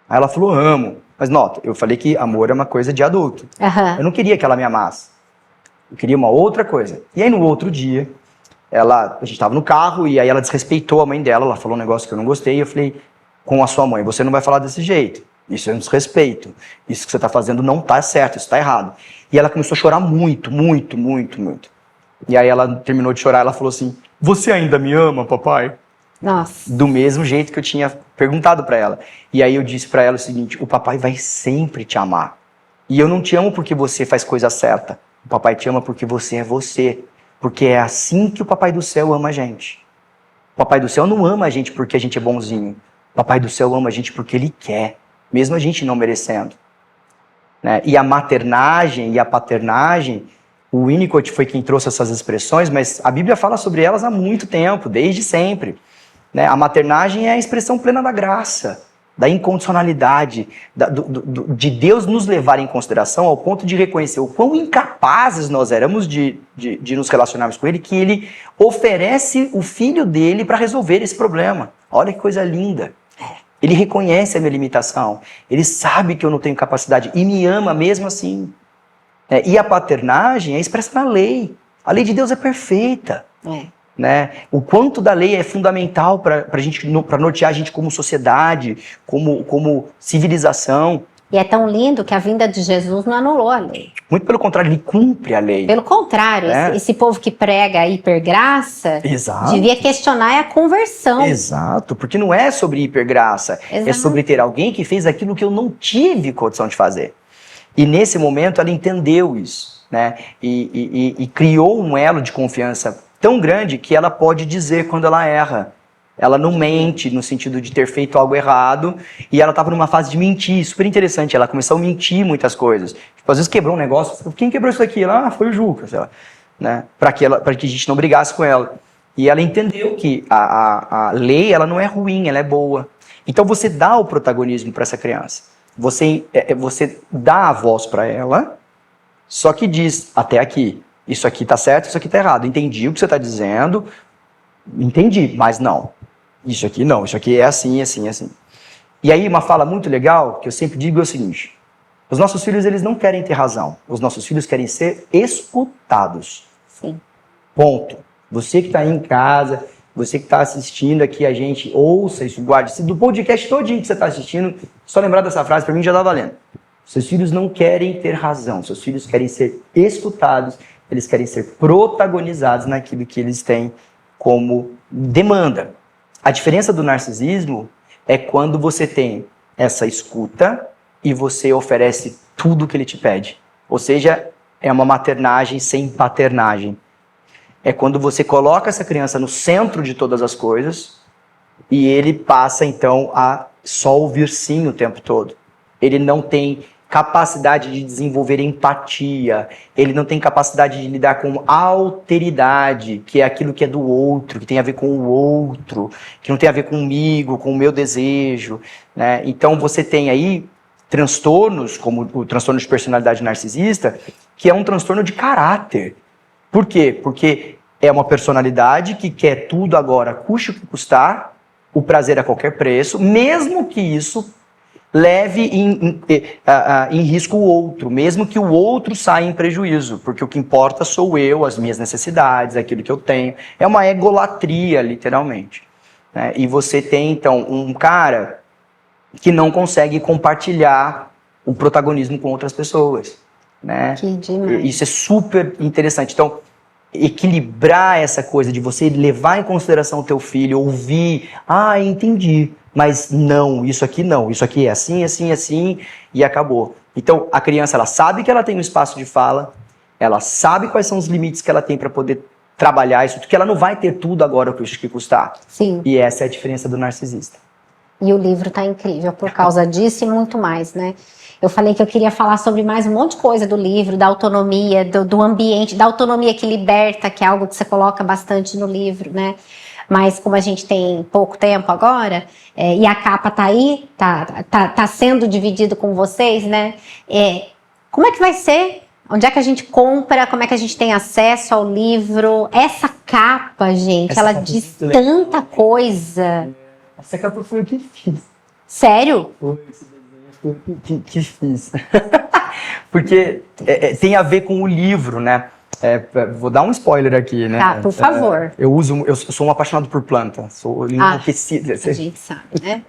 Aí ela falou, amo. Mas nota, eu falei que amor é uma coisa de adulto. Eu não queria que ela me amasse. Eu queria uma outra coisa. E aí no outro dia, a gente estava no carro e aí ela desrespeitou a mãe dela. Ela falou um negócio que eu não gostei. E eu falei, com a sua mãe, você não vai falar desse jeito. Isso é um desrespeito. Isso que você está fazendo não está certo, isso está errado. E ela começou a chorar muito, muito, muito, muito. E aí ela terminou de chorar, ela falou assim, você ainda me ama, papai? Nossa. Do mesmo jeito que eu tinha perguntado para ela. E aí eu disse para ela o seguinte, o papai vai sempre te amar. E eu não te amo porque você faz coisa certa. O papai te ama porque você é você. Porque é assim que o papai do céu ama a gente. O papai do céu não ama a gente porque a gente é bonzinho. O papai do céu ama a gente porque ele quer. Mesmo a gente não merecendo. Né? E a maternagem e a paternagem, o Winnicott foi quem trouxe essas expressões, mas a Bíblia fala sobre elas há muito tempo, desde sempre. Né? A maternagem é a expressão plena da graça, da incondicionalidade, de Deus nos levar em consideração ao ponto de reconhecer o quão incapazes nós éramos de nos relacionarmos com Ele, que Ele oferece o Filho dele para resolver esse problema. Olha que coisa linda. Ele reconhece a minha limitação, ele sabe que eu não tenho capacidade e me ama mesmo assim. E a paternagem é expressa na lei. A lei de Deus é perfeita. Né? O quanto da lei é fundamental para nortear a gente como sociedade, como civilização. E é tão lindo que a vinda de Jesus não anulou a lei. Muito pelo contrário, ele cumpre a lei. Pelo contrário, esse povo que prega a hipergraça, Exato. devia questionar a conversão. Exato, porque não é sobre hipergraça, é sobre ter alguém que fez aquilo que eu não tive condição de fazer. E nesse momento ela entendeu isso, né? E criou um elo de confiança tão grande que ela pode dizer quando ela erra. Ela não mente no sentido de ter feito algo errado e ela estava numa fase de mentir, super interessante. Ela começou a mentir muitas coisas. Tipo, às vezes quebrou um negócio. Quem quebrou isso aqui? Foi o Juca, sei lá. Né? Para que a gente não brigasse com ela. E ela entendeu que a lei ela não é ruim, ela é boa. Então você dá o protagonismo para essa criança. Você dá a voz para ela, só que diz até aqui. Isso aqui está certo, isso aqui está errado. Entendi o que você está dizendo, entendi, mas não. Isso aqui não, isso aqui é assim, assim, assim. E aí uma fala muito legal, que eu sempre digo é o seguinte, os nossos filhos eles não querem ter razão, os nossos filhos querem ser escutados. Sim. Ponto. Você que está aí em casa, você que está assistindo aqui a gente, ouça isso, guarde. Se do podcast todinho que você está assistindo, só lembrar dessa frase, para mim já está valendo. Seus filhos não querem ter razão, seus filhos querem ser escutados, eles querem ser protagonizados naquilo que eles têm como demanda. A diferença do narcisismo é quando você tem essa escuta e você oferece tudo o que ele te pede. Ou seja, é uma maternagem sem paternagem. É quando você coloca essa criança no centro de todas as coisas e ele passa, então, a só ouvir sim o tempo todo. Ele não tem capacidade de desenvolver empatia, ele não tem capacidade de lidar com alteridade, que é aquilo que é do outro, que tem a ver com o outro, que não tem a ver comigo, com o meu desejo, né? Então você tem aí transtornos, como o transtorno de personalidade narcisista, que é um transtorno de caráter. Por quê? Porque é uma personalidade que quer tudo agora, custe o que custar, o prazer a qualquer preço, mesmo que isso leve em risco o outro, mesmo que o outro saia em prejuízo, porque o que importa sou eu, as minhas necessidades, aquilo que eu tenho. É uma egolatria, literalmente. Né? E você tem, então, um cara que não consegue compartilhar o protagonismo com outras pessoas. Né? Que demais. Isso é super interessante. Então, equilibrar essa coisa de você levar em consideração o teu filho, ouvir, entendi, mas não, isso aqui é assim, assim, assim, e acabou. Então, a criança, ela sabe que ela tem um espaço de fala, ela sabe quais são os limites que ela tem para poder trabalhar isso, porque ela não vai ter tudo agora o que custar. Sim. E essa é a diferença do narcisista. E o livro tá incrível por causa disso e muito mais, né? Eu falei que eu queria falar sobre mais um monte de coisa do livro, da autonomia, do ambiente, da autonomia que liberta, que é algo que você coloca bastante no livro, né? Mas como a gente tem pouco tempo agora, e a capa tá aí, tá sendo dividido com vocês, né? Como é que vai ser? Onde é que a gente compra? Como é que a gente tem acesso ao livro? Essa capa, gente, ela diz tanta coisa. Essa capa foi eu que fiz. Sério? Foi esse desenho que fiz. Porque tem a ver com o livro, né? Vou dar um spoiler aqui, né? Tá, por favor. Eu sou um apaixonado por planta. Sou enlouquecido. A gente sabe, né?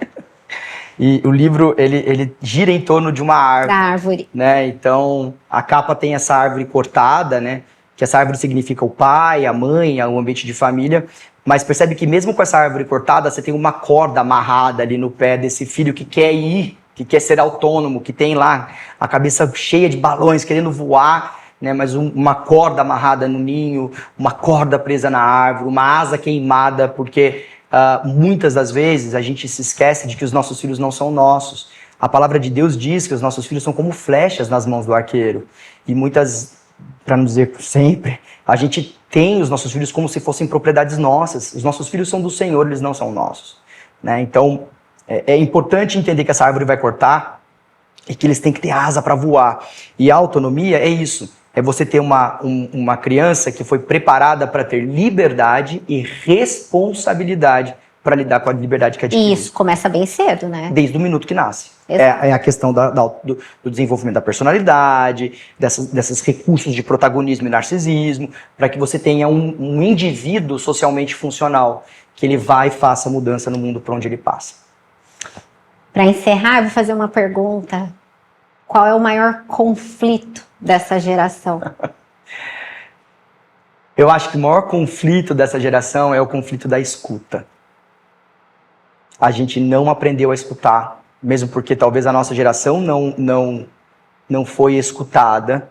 E o livro, ele gira em torno de uma árvore. Da árvore. Né? Então, a capa tem essa árvore cortada, né? Que essa árvore significa o pai, a mãe, o ambiente de família. Mas percebe que mesmo com essa árvore cortada, você tem uma corda amarrada ali no pé desse filho que quer ir, que quer ser autônomo, que tem lá a cabeça cheia de balões, querendo voar, né? Mas uma corda amarrada no ninho, uma corda presa na árvore, uma asa queimada, porque muitas das vezes a gente se esquece de que os nossos filhos não são nossos. A palavra de Deus diz que os nossos filhos são como flechas nas mãos do arqueiro. E muitas, para não dizer sempre, a gente tem os nossos filhos como se fossem propriedades nossas. Os nossos filhos são do Senhor, eles não são nossos, né? Então, é importante entender que essa árvore vai cortar e que eles têm que ter asa para voar. E a autonomia é isso. É você ter uma criança que foi preparada para ter liberdade e responsabilidade para lidar com a liberdade que adquire. E isso começa bem cedo, né? Desde o minuto que nasce. Exato. É a questão do desenvolvimento da personalidade, desses recursos de protagonismo e narcisismo, para que você tenha um indivíduo socialmente funcional, que ele vai e faça mudança no mundo por onde ele passa. Para encerrar, eu vou fazer uma pergunta. Qual é o maior conflito dessa geração? Eu acho que o maior conflito dessa geração é o conflito da escuta. A gente não aprendeu a escutar, mesmo porque talvez a nossa geração não foi escutada.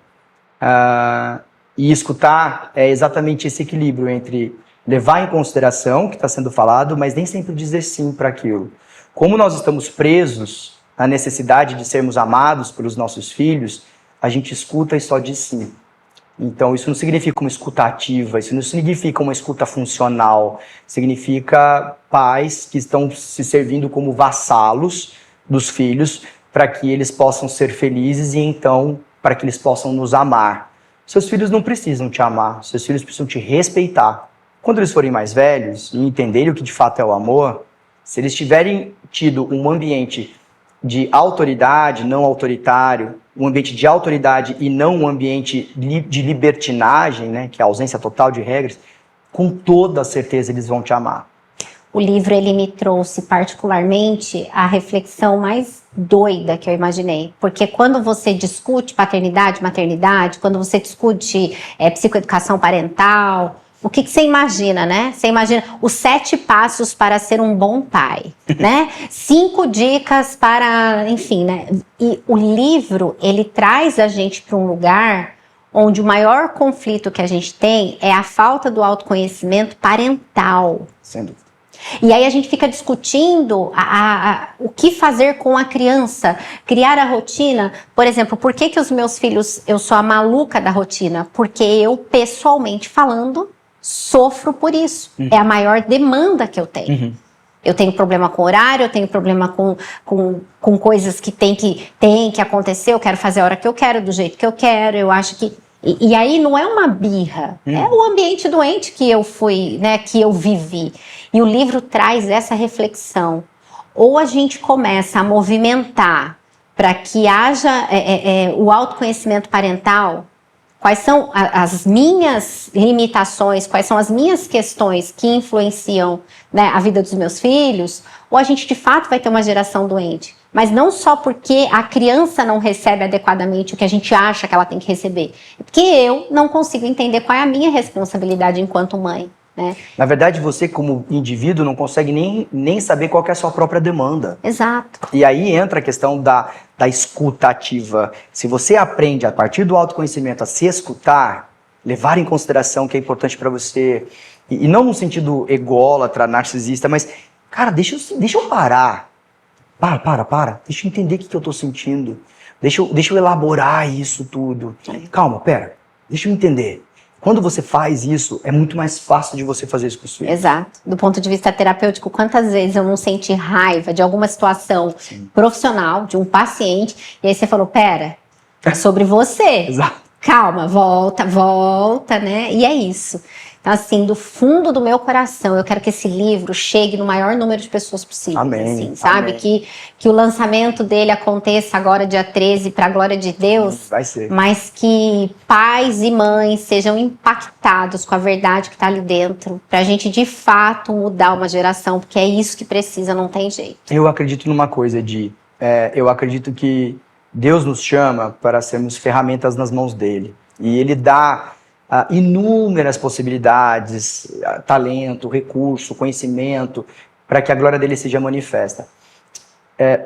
E escutar é exatamente esse equilíbrio entre levar em consideração o que está sendo falado, mas nem sempre dizer sim para aquilo. Como nós estamos presos à necessidade de sermos amados pelos nossos filhos, a gente escuta e só diz sim. Então, isso não significa uma escuta ativa, isso não significa uma escuta funcional, significa pais que estão se servindo como vassalos dos filhos para que eles possam ser felizes e então para que eles possam nos amar. Seus filhos não precisam te amar, seus filhos precisam te respeitar. Quando eles forem mais velhos e entenderem o que de fato é o amor, se eles tiverem tido um ambiente de autoridade, não autoritário, um ambiente de autoridade e não um ambiente de libertinagem, né, que é a ausência total de regras, com toda certeza eles vão te amar. O livro, ele me trouxe particularmente a reflexão mais doida que eu imaginei. Porque quando você discute paternidade, maternidade, quando você discute psicoeducação parental, o que você imagina, né? Você imagina os 7 passos para ser um bom pai, né? 5 dicas para, enfim, né? E o livro, ele traz a gente para um lugar onde o maior conflito que a gente tem é a falta do autoconhecimento parental. Sem dúvida. E aí a gente fica discutindo o que fazer com a criança, criar a rotina. Por exemplo, por que os meus filhos, eu sou a maluca da rotina? Porque eu, pessoalmente falando, sofro por isso. É a maior demanda que eu tenho. Eu tenho problema com horário, eu tenho problema com coisas que tem que acontecer, eu quero fazer a hora que eu quero, do jeito que eu quero, eu acho que... E aí não é uma birra, é o ambiente doente que eu fui, né, que eu vivi. E o livro traz essa reflexão. Ou a gente começa a movimentar para que haja o autoconhecimento parental, quais são as minhas limitações, quais são as minhas questões que influenciam, né, a vida dos meus filhos, ou a gente de fato vai ter uma geração doente. Mas não só porque a criança não recebe adequadamente o que a gente acha que ela tem que receber, é porque eu não consigo entender qual é a minha responsabilidade enquanto mãe, né? Na verdade, você como indivíduo não consegue nem saber qual que é a sua própria demanda. Exato. E aí entra a questão da escuta ativa. Se você aprende a partir do autoconhecimento a se escutar, levar em consideração o que é importante para você, e não no sentido ególatra, narcisista, mas, cara, deixa eu parar. Para. Deixa eu entender o que eu tô sentindo. Deixa eu elaborar isso tudo. Calma, pera. Deixa eu entender. Quando você faz isso, é muito mais fácil de você fazer isso com os filhos. Exato. Do ponto de vista terapêutico, quantas vezes eu não senti raiva de alguma situação profissional, de um paciente, e aí você falou, pera, é sobre você. Exato. Calma, volta, né? E é isso. Então, assim, do fundo do meu coração, eu quero que esse livro chegue no maior número de pessoas possível. Amém, assim, sabe? amém. Que o lançamento dele aconteça agora, dia 13, para a glória de Deus. Vai ser. Mas que pais e mães sejam impactados com a verdade que está ali dentro. Pra gente, de fato, mudar uma geração. Porque é isso que precisa, não tem jeito. Eu acredito numa coisa, Di. Eu acredito que Deus nos chama para sermos ferramentas nas mãos dele. E ele dá inúmeras possibilidades, talento, recurso, conhecimento, para que a glória dele seja manifesta.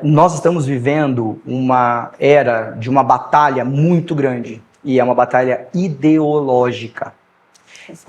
Nós estamos vivendo uma era de uma batalha muito grande, e é uma batalha ideológica.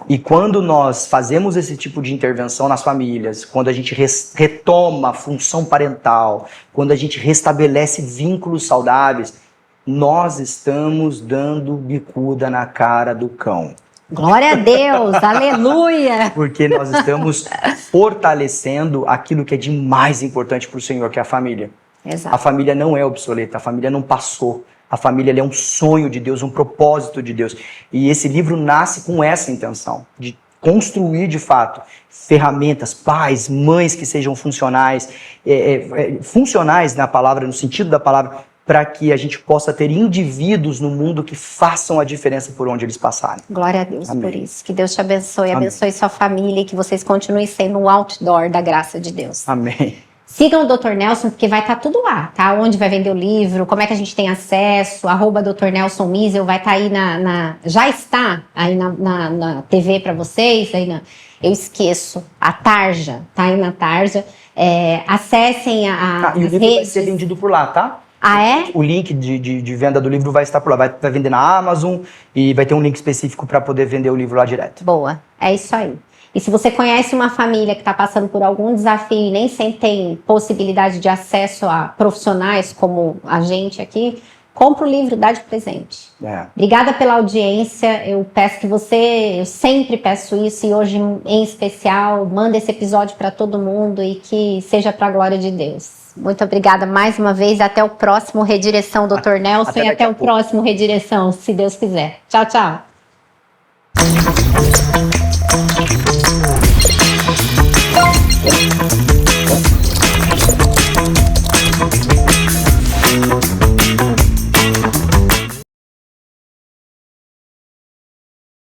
E quando nós fazemos esse tipo de intervenção nas famílias, quando a gente retoma a função parental, quando a gente restabelece vínculos saudáveis, nós estamos dando bicuda na cara do cão. Glória a Deus, aleluia! Porque nós estamos fortalecendo aquilo que é de mais importante para o Senhor, que é a família. Exato. A família não é obsoleta, a família não passou. A família é um sonho de Deus, um propósito de Deus. E esse livro nasce com essa intenção, de construir de fato ferramentas, pais, mães que sejam funcionais, funcionais na palavra, no sentido da palavra, para que a gente possa ter indivíduos no mundo que façam a diferença por onde eles passarem. Glória a Deus. Amém. Por isso. Que Deus te abençoe, Amém. Abençoe sua família e que vocês continuem sendo um outdoor da graça de Deus. Amém. Sigam o Dr. Nelson, porque vai estar tudo lá, tá? Onde vai vender o livro, como é que a gente tem acesso, @Dr. Nelson Miesel, vai estar aí já está aí na TV para vocês, eu esqueço, a Tarja, tá aí na Tarja. Acessem E o livro vai ser vendido por lá, tá? Ah, é? O link de venda do livro vai estar por lá. Vai vender na Amazon e vai ter um link específico para poder vender o livro lá direto. Boa, é isso aí. E se você conhece uma família que está passando por algum desafio e nem sempre tem possibilidade de acesso a profissionais como a gente aqui, compra o livro, dá de presente. Obrigada pela audiência. Eu sempre peço isso, e hoje em especial, manda esse episódio para todo mundo e que seja para a glória de Deus. Muito obrigada mais uma vez. Até o próximo Redireção, Dr. Nelson, e até o próximo Redireção, se Deus quiser. Tchau, tchau.